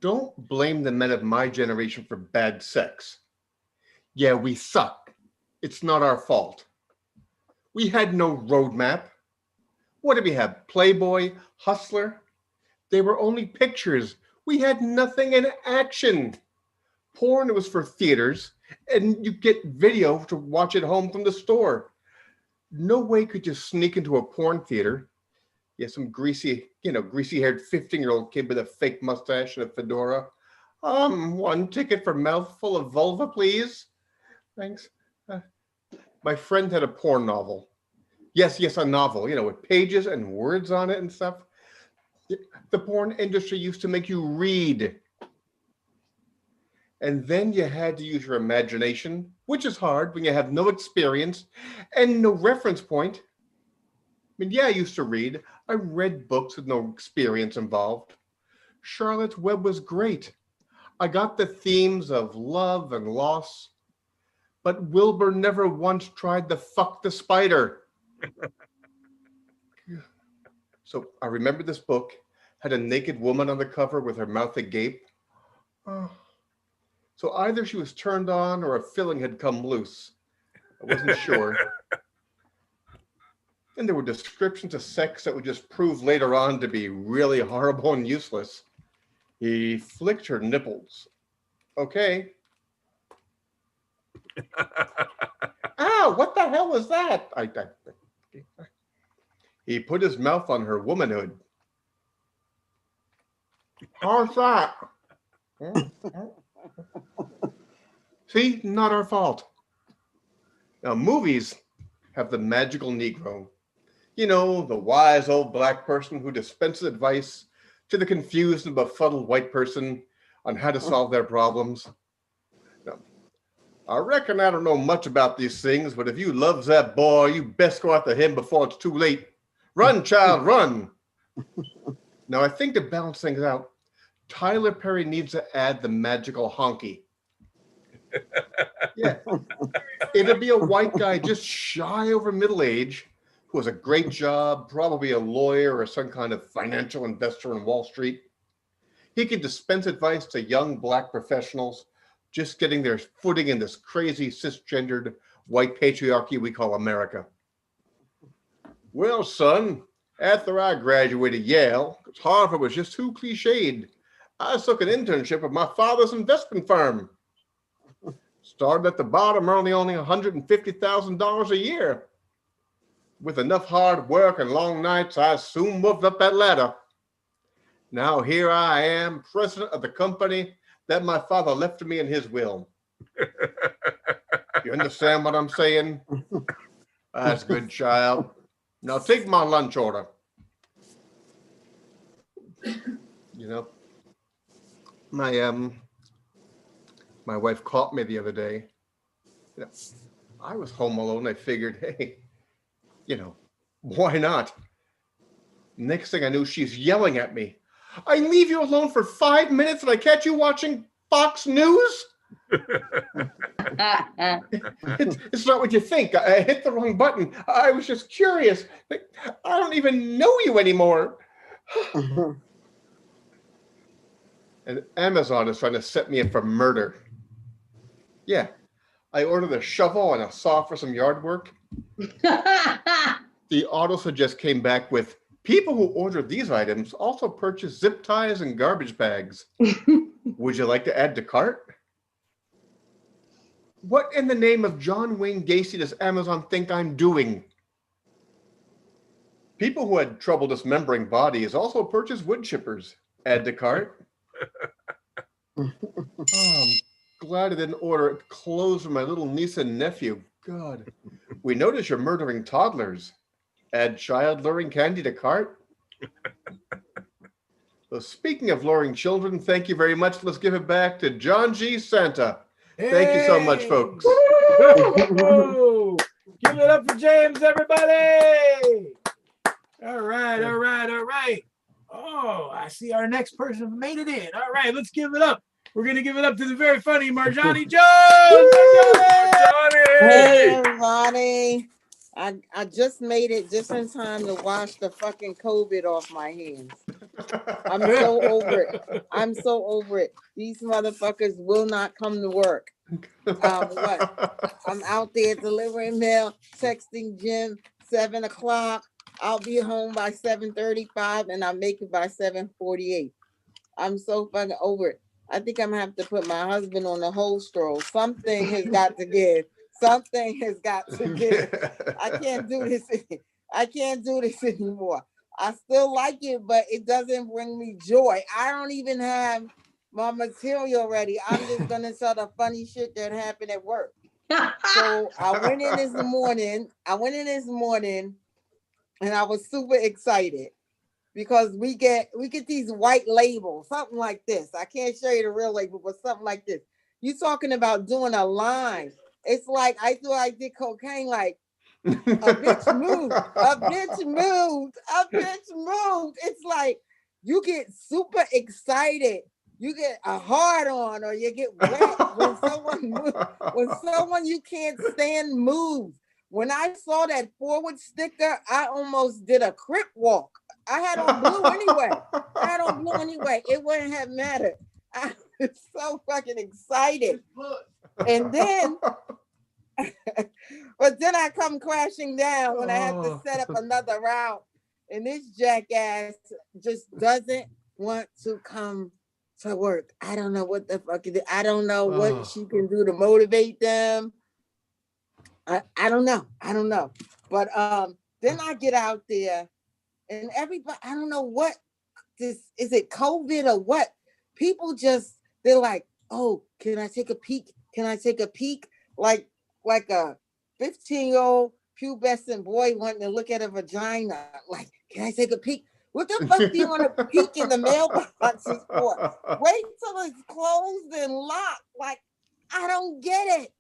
don't blame the men of my generation for bad sex. Yeah, we suck. It's not our fault. We had no roadmap. What did we have? Playboy, Hustler? They were only pictures. We had nothing in action. Porn was for theaters, and you get video to watch at home from the store. No way could you sneak into a porn theater. Yeah, some greasy-haired 15-year-old kid with a fake mustache and a fedora. One ticket for mouthful of vulva, please. Thanks. My friend had a porn novel. Yes, a novel, with pages and words on it and stuff. The porn industry used to make you read. And then you had to use your imagination, which is hard when you have no experience and no reference point. I mean, yeah, I used to read. I read books with no experience involved. Charlotte's Web was great. I got the themes of love and loss. But Wilbur never once tried to fuck the spider. So I remember this book had a naked woman on the cover with her mouth agape. So either she was turned on or a filling had come loose. I wasn't sure. And there were descriptions of sex that would just prove later on to be really horrible and useless. He flicked her nipples. Okay. Ow, what the hell was that? He put his mouth on her womanhood. How's that? See, not our fault. Now, movies have the magical Negro. The wise old black person who dispenses advice to the confused and befuddled white person on how to solve their problems. Now, I reckon I don't know much about these things, but if you loves that boy, you best go after him before it's too late. Run, child, run. Now, I think to balance things out, Tyler Perry needs to add the magical honky. Yeah. It'd be a white guy just shy over middle age who has a great job, probably a lawyer or some kind of financial investor in Wall Street. He could dispense advice to young black professionals just getting their footing in this crazy cisgendered white patriarchy we call America. Well, son, after I graduated Yale, Harvard was just too cliched. I took an internship with my father's investment firm. Started at the bottom, earning only $150,000 a year. With enough hard work and long nights, I soon moved up that ladder. Now here I am, president of the company that my father left to me in his will. You understand what I'm saying? That's good, child. Now take my lunch order. My wife caught me the other day. I was home alone. I figured, hey, why not? Next thing I knew, she's yelling at me. I leave you alone for 5 minutes and I catch you watching Fox News? It's not what you think. I hit the wrong button. I was just curious. I don't even know you anymore. And Amazon is trying to set me up for murder. Yeah, I ordered a shovel and a saw for some yard work. The autosuggest came back with, people who ordered these items also purchase zip ties and garbage bags. Would you like to add to cart? What in the name of John Wayne Gacy does Amazon think I'm doing? People who had trouble dismembering bodies also purchase wood chippers. Add to cart. Oh, I'm glad I didn't order clothes for my little niece and nephew. God, we notice you're murdering toddlers. Add child luring candy to cart. So speaking of luring children, thank you very much. Let's give it back to John G. Santa. Thank you so much, Hey! folks. Woo! Give it up for James, everybody. All right, all right, all right. Oh, I see our next person made it in. All right, let's give it up. We're going to give it up to the very funny Marjani Jones. Marjani! Hey everybody. I just made it just in time to wash the fucking COVID off my hands. I'm so over it. I'm so over it. These motherfuckers will not come to work. What? I'm out there delivering mail, texting Jim, 7 o'clock. I'll be home by 7:35 and I'll make it by 7:48. I'm so fucking over it. I think I'm gonna have to put my husband on the whole stroll. Something has got to give. Something has got to give. I can't do this. I can't do this anymore. I still like it, but it doesn't bring me joy. I don't even have my material ready. I'm just gonna tell the funny shit that happened at work. So I went in this morning. And I was super excited because we get these white labels, something like this. I can't show you the real label, but something like this. You talking about doing a line? It's like I thought I did cocaine. Like a bitch moved, a bitch moved, a bitch moved. It's like you get super excited. You get a hard on, or you get wet when someone moves, when someone you can't stand moves. When I saw that forward sticker, I almost did a crip walk. I had on blue anyway. It wouldn't have mattered. I was so fucking excited. And then, but then I come crashing down when I have to set up another route. And this jackass just doesn't want to come to work. I don't know what the fuck it is. I don't know what she can do to motivate them. I don't know. But then I get out there and everybody, I don't know what this is, it COVID or what? People just, they're like, oh, can I take a peek? Can I take a peek? Like a 15-year-old pubescent boy wanting to look at a vagina. Like, can I take a peek? What the fuck do you want to peek in the mailboxes for? Wait till it's closed and locked. Like, I don't get it.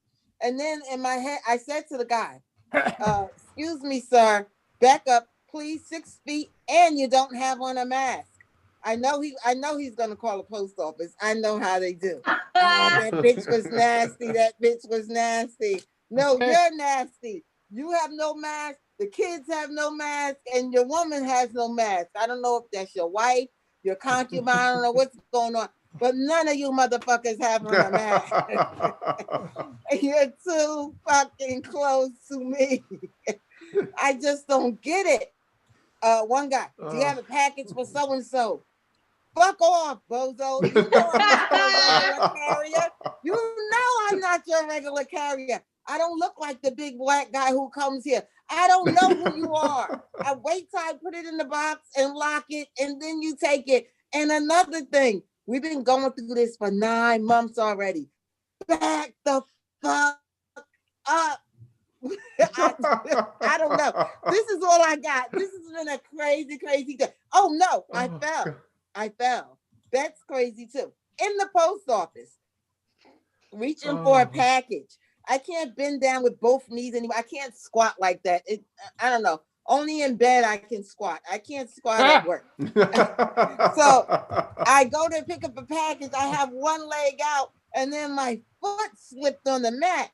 And then in my head, I said to the guy, excuse me, sir, back up, please, 6 feet, and you don't have on a mask. I know he's gonna call the post office. I know how they do. Oh, that bitch was nasty. That bitch was nasty. No, you're nasty. You have no mask. The kids have no mask, and your woman has no mask. I don't know if that's your wife, your concubine. I don't know what's going on. But none of you motherfuckers have on a mask. You're too fucking close to me. I just don't get it. One guy, do you have a package for so-and-so? Fuck off, bozo. You know I'm not your regular carrier. You know I'm not your regular carrier. I don't look like the big black guy who comes here. I don't know who you are. I wait till I put it in the box and lock it, and then you take it. And another thing, we've been going through this for 9 months already. Back the fuck up. I don't know. This is all I got. This has been a crazy, crazy day. Oh no, I fell. That's crazy too. In the post office, reaching for a package. I can't bend down with both knees anymore. I can't squat like that. I don't know. Only in bed I can squat. I can't squat at work. So I go to pick up a package. I have one leg out, and then my foot slipped on the mat.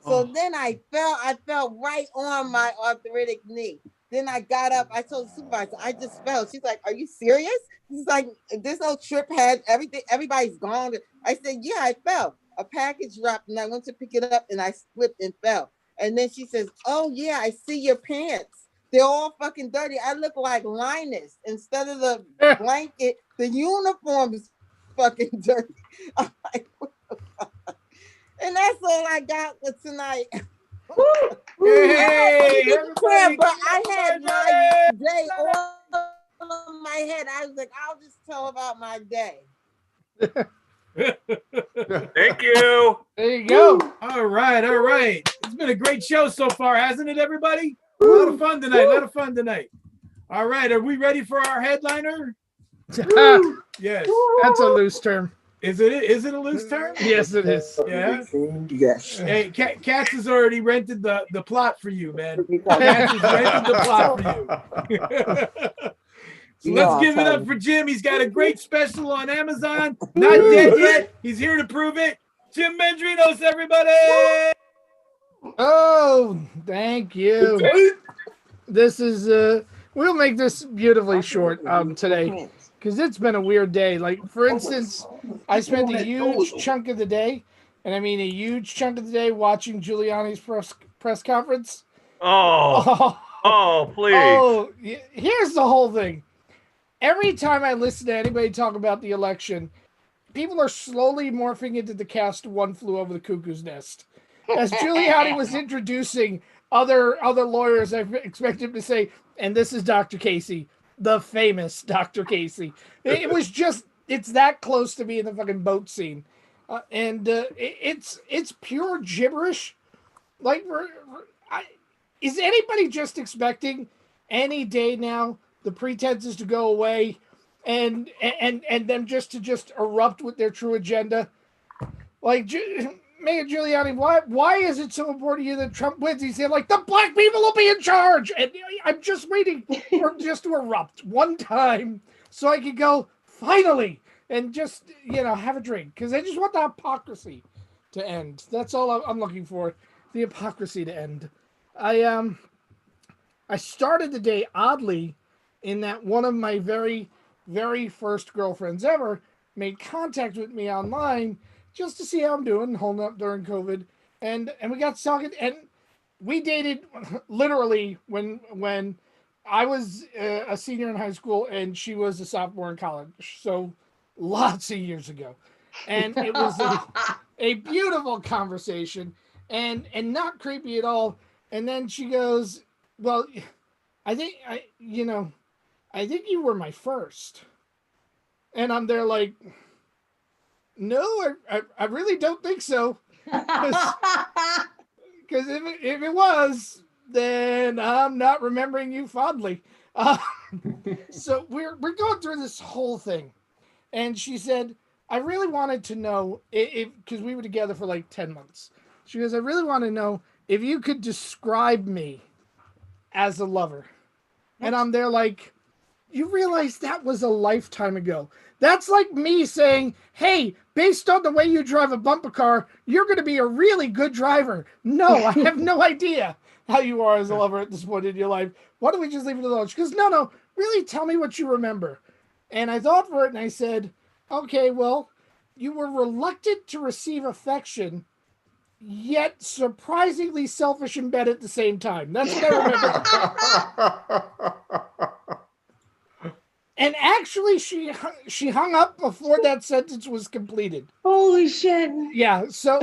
So then I fell. I fell right on my arthritic knee. Then I got up. I told the supervisor, I just fell. She's like, "Are you serious?" She's like, "There's no trip had everything. Everybody's gone." I said, "Yeah, I fell. A package dropped, and I went to pick it up, and I slipped and fell." And then she says, "Oh yeah, I see your pants. They're all fucking dirty. I look like Linus. Instead of the blanket, the uniform is fucking dirty." I'm like, what the fuck? And that's all I got for tonight. Hey, But I had my day all in my head. I was like, I'll just tell about my day. Thank you. There you go. All right. It's been a great show so far, hasn't it, everybody? A lot of fun tonight. All right, are we ready for our headliner? Yes. That's a loose term. Is it a loose term? Yes, it is. Yeah. Yes. Hey, Katz has already rented the plot for you, man. Katz has rented the plot for you. So let's give it up for Jim. He's got a great special on Amazon. Not dead yet. He's here to prove it. Jim Mendrinos, everybody. Oh, thank you. This is we'll make this beautifully short today because it's been a weird day. Like, for instance, I spent a huge chunk of the day, and I mean a huge chunk of the day, watching Giuliani's press conference. Oh, please. Oh, here's the whole thing. Every time I listen to anybody talk about the election, people are slowly morphing into the cast of One Flew Over the Cuckoo's Nest. As Giuliani was introducing other lawyers, I expect him to say, and this is Dr. Casey, the famous Dr. Casey. It was just, it's that close to being the fucking boat scene. It's pure gibberish. Like, is anybody just expecting any day now the pretenses to go away and them just erupt with their true agenda? Like, Mayor Giuliani, why is it so important to you that Trump wins? He said, like, the black people will be in charge. And I'm just waiting for just to erupt one time so I could go, finally, and just, have a drink. Because I just want the hypocrisy to end. That's all I'm looking for, the hypocrisy to end. I started the day oddly in that one of my very, very first girlfriends ever made contact with me online just to see how I'm doing, holding up during COVID. And we got talking, and we dated literally when I was a senior in high school and she was a sophomore in college. So lots of years ago. And it was a beautiful conversation and not creepy at all. And then she goes, well, I think you were my first. And I'm there like, no, I really don't think so. Because if it was, then I'm not remembering you fondly. So we're going through this whole thing. And she said, I really wanted to know, because we were together for like 10 months. She goes, I really want to know if you could describe me as a lover. And I'm there like, you realize that was a lifetime ago. That's like me saying, hey, based on the way you drive a bumper car, you're going to be a really good driver. No, I have no idea how you are as a lover at this point in your life. Why don't we just leave it alone? She goes, no, really tell me what you remember. And I thought for it and I said, okay, well, you were reluctant to receive affection, yet surprisingly selfish in bed at the same time. That's what I remember. And actually, she hung up before that sentence was completed. Holy shit. Yeah, so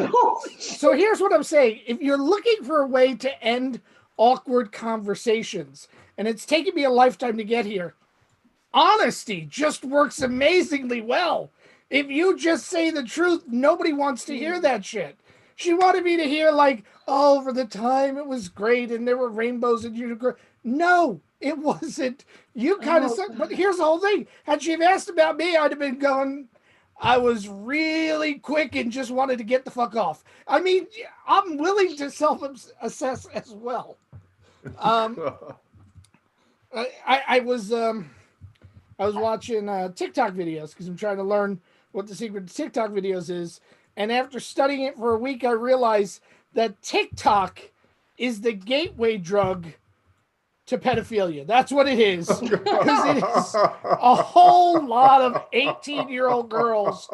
here's what I'm saying. If you're looking for a way to end awkward conversations, and it's taken me a lifetime to get here, honesty just works amazingly well. If you just say the truth, nobody wants to hear that shit. She wanted me to hear like, oh, over the time it was great and there were rainbows and unicorns. No, it wasn't. You kind of suck. But here's the whole thing. Had she asked about me, I'd have been going, I was really quick and just wanted to get the fuck off. I mean, I'm willing to self-assess as well. I was watching TikTok videos because I'm trying to learn what the secret to TikTok videos is. And after studying it for a week, I realized that TikTok is the gateway drug to pedophilia. That's what it is. Because it is a whole lot of 18-year-old girls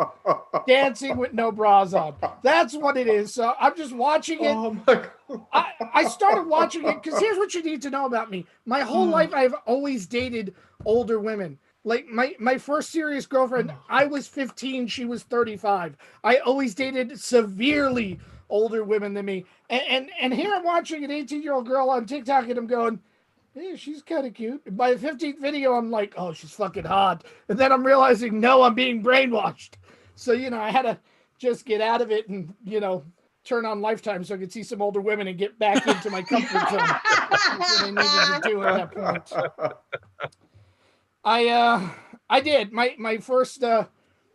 dancing with no bras on. That's what it is. So I'm just watching it. Oh my God. I started watching it because here's what you need to know about me. My whole life, I've always dated older women. Like my first serious girlfriend, I was 15, she was 35. I always dated severely older women than me. And here I'm watching an 18-year-old girl on TikTok and I'm going, hey, she's kind of cute. By the 15th video, I'm like, oh, she's fucking hot. And then I'm realizing, no, I'm being brainwashed. So, I had to just get out of it and, turn on Lifetime so I could see some older women and get back into my comfort zone. That's what I needed to do at that point. I did. My first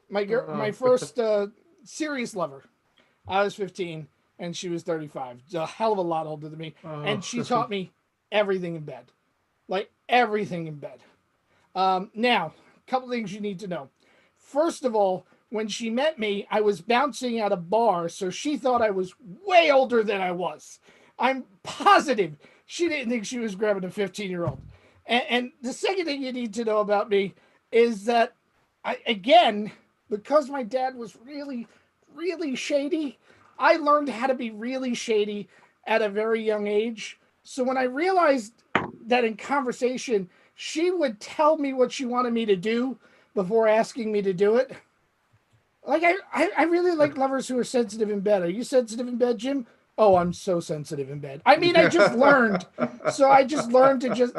my first serious lover. I was 15 and she was 35. A hell of a lot older than me. And she taught me everything in bed. Like everything in bed. Now, a couple things you need to know. First of all, when she met me, I was bouncing at a bar, so she thought I was way older than I was. I'm positive she didn't think she was grabbing a 15-year-old. And the second thing you need to know about me is that, because my dad was really, really shady, I learned how to be really shady at a very young age. So when I realized that in conversation, she would tell me what she wanted me to do before asking me to do it. Like, I really like lovers who are sensitive in bed. Are you sensitive in bed, Jim? Oh, I'm so sensitive in bed. I mean, I just learned. So I just learned to just...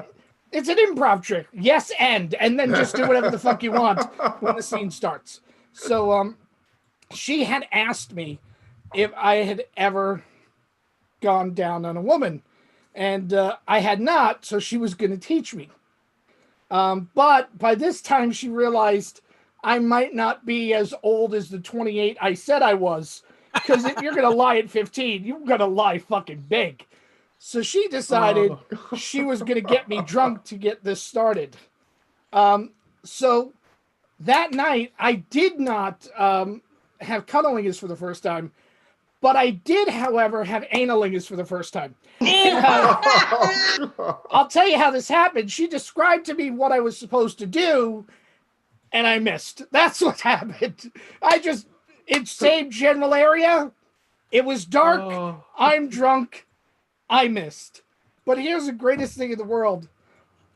It's an improv trick. Yes, and then just do whatever the fuck you want when the scene starts. So she had asked me if I had ever gone down on a woman. And I had not, so she was going to teach me. But by this time, she realized I might not be as old as the 28 I said I was. Because if you're going to lie at 15, you're going to lie fucking big. So she decided she was going to get me drunk to get this started. So that night, I did not have cunnilingus for the first time. But I did, however, have analingus for the first time. I'll tell you how this happened. She described to me what I was supposed to do, and I missed. That's what happened. It's same general area. It was dark. I'm drunk. I missed. But here's the greatest thing in the world.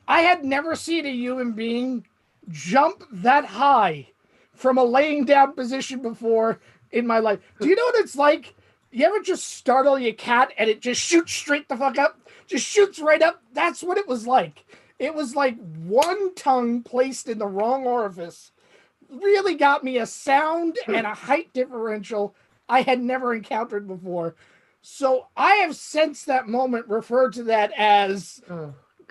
I had never seen a human being jump that high from a laying down position before in my life. Do you know what it's like? You ever just startle your cat and it just shoots straight the fuck up? Just shoots right up? That's what it was like. It was like one tongue placed in the wrong orifice really got me a sound and a height differential I had never encountered before. So I have since that moment referred to that as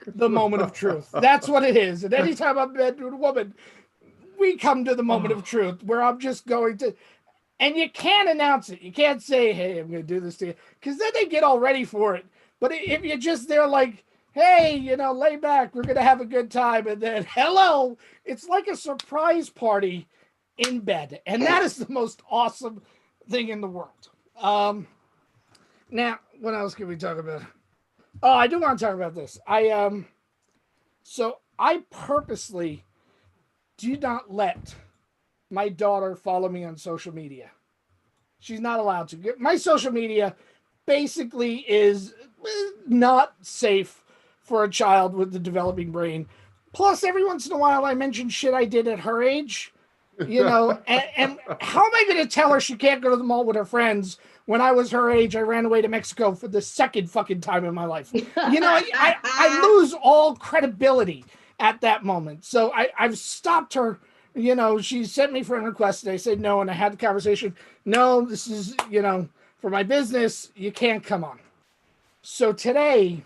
the moment of truth. That's what it is. And anytime I'm in bed with a woman, we come to the moment of truth where I'm just going to... And you can't announce it. You can't say, hey, I'm going to do this to you. Because then they get all ready for it. But if you're just there like, hey, lay back. We're going to have a good time. And then, hello. It's like a surprise party in bed. And that is the most awesome thing in the world. Now, what else can we talk about? Oh, I do want to talk about this. So I purposely do not let my daughter follow me on social media. She's not allowed to. My social media basically is not safe for a child with the developing brain. Plus, every once in a while, I mention shit I did at her age, and how am I going to tell her she can't go to the mall with her friends when I was her age? I ran away to Mexico for the second fucking time in my life. I lose all credibility at that moment. So I've stopped her. She sent me friend requests and I said no, and I had the conversation. No, this is, for my business, you can't come on. So today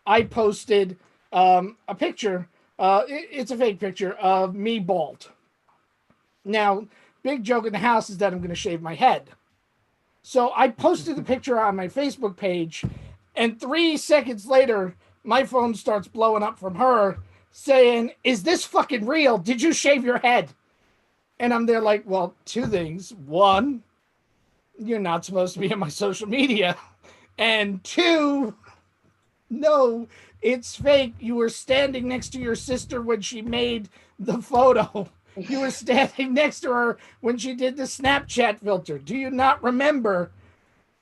I posted a picture. It's a fake picture of me bald. Now, big joke in the house is that I'm going to shave my head. So I posted the picture on my Facebook page, and 3 seconds later, my phone starts blowing up from her saying, is this fucking real? Did you shave your head? And I'm there like, well, two things. One, you're not supposed to be on my social media. And two, no, it's fake. You were standing next to your sister when she made the photo. You were standing next to her when she did the Snapchat filter. Do you not remember?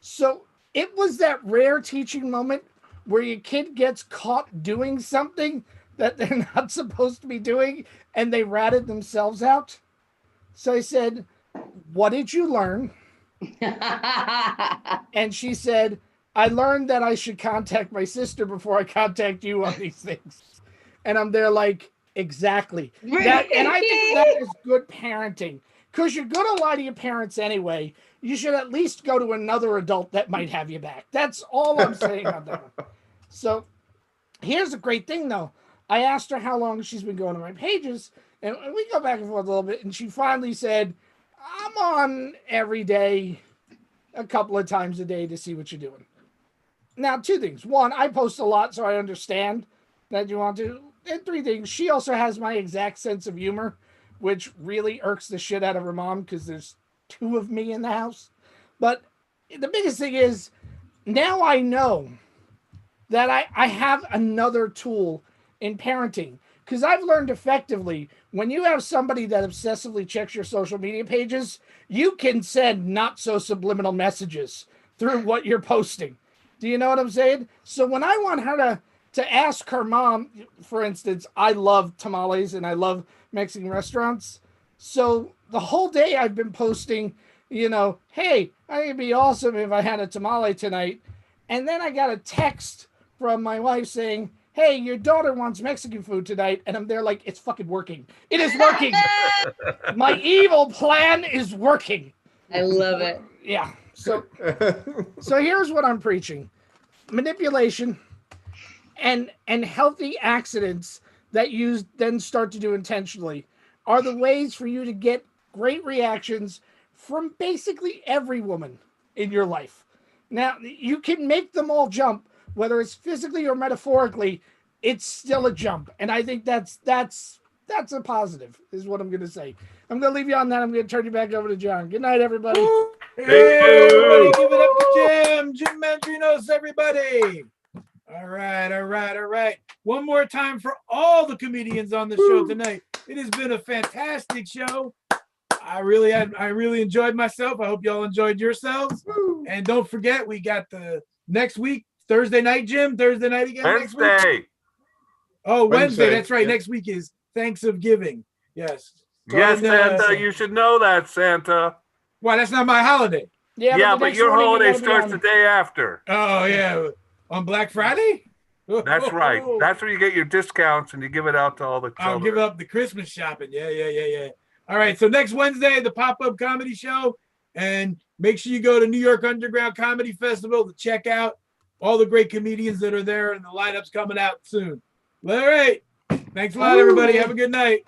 So it was that rare teaching moment where your kid gets caught doing something that they're not supposed to be doing, and they ratted themselves out. So I said, what did you learn? And she said, I learned that I should contact my sister before I contact you on these things. And I'm there like, exactly. And I think that is good parenting, because you're going to lie to your parents anyway. You should at least go to another adult that might have you back. That's all I'm saying on that one. So here's a great thing, though. I asked her how long she's been going to my pages, and we go back and forth a little bit, and she finally said, I'm on every day, a couple of times a day to see what you're doing. Now, 2 things. 1, I post a lot, so I understand that you want to. And 3 things. She also has my exact sense of humor, which really irks the shit out of her mom because there's 2 of me in the house. But the biggest thing is, now I know that I have another tool in parenting, because I've learned effectively when you have somebody that obsessively checks your social media pages, you can send not so subliminal messages through what you're posting. Do you know what I'm saying? So when I want her to ask her mom, for instance, I love tamales and I love Mexican restaurants. So the whole day I've been posting, hey, I think it'd be awesome if I had a tamale tonight. And then I got a text from my wife saying, hey, your daughter wants Mexican food tonight. And I'm there like, it's fucking working. It is working. My evil plan is working. I love it. Yeah. So here's what I'm preaching. Manipulation and healthy accidents that you then start to do intentionally are the ways for you to get great reactions from basically every woman in your life. Now, you can make them all jump, whether it's physically or metaphorically, it's still a jump. And I think that's a positive, is what I'm going to say. I'm going to leave you on that. I'm going to turn you back over to John. Good night, everybody. Hey, everybody, give it up to Jim Mandrinos, everybody. All right. One more time for all the comedians on the show tonight. It has been a fantastic show. I really enjoyed myself. I hope y'all enjoyed yourselves. And don't forget, we got the next week, Thursday night, Jim. Thursday night again next week. Wednesday. Oh, Wednesday. That's right. Yeah. Next week is Thanksgiving. Yes. Yes, Santa. You should know that, Santa. Why? That's not my holiday. Yeah, but your holiday starts the day after. Oh, yeah. On Black Friday? That's right. That's where you get your discounts and you give it out to all the children. I'll give up the Christmas shopping. Yeah. All right. So next Wednesday, the pop-up comedy show. And make sure you go to New York Underground Comedy Festival to check out all the great comedians that are there, and the lineup's coming out soon. All right. Thanks a lot, everybody. Have a good night.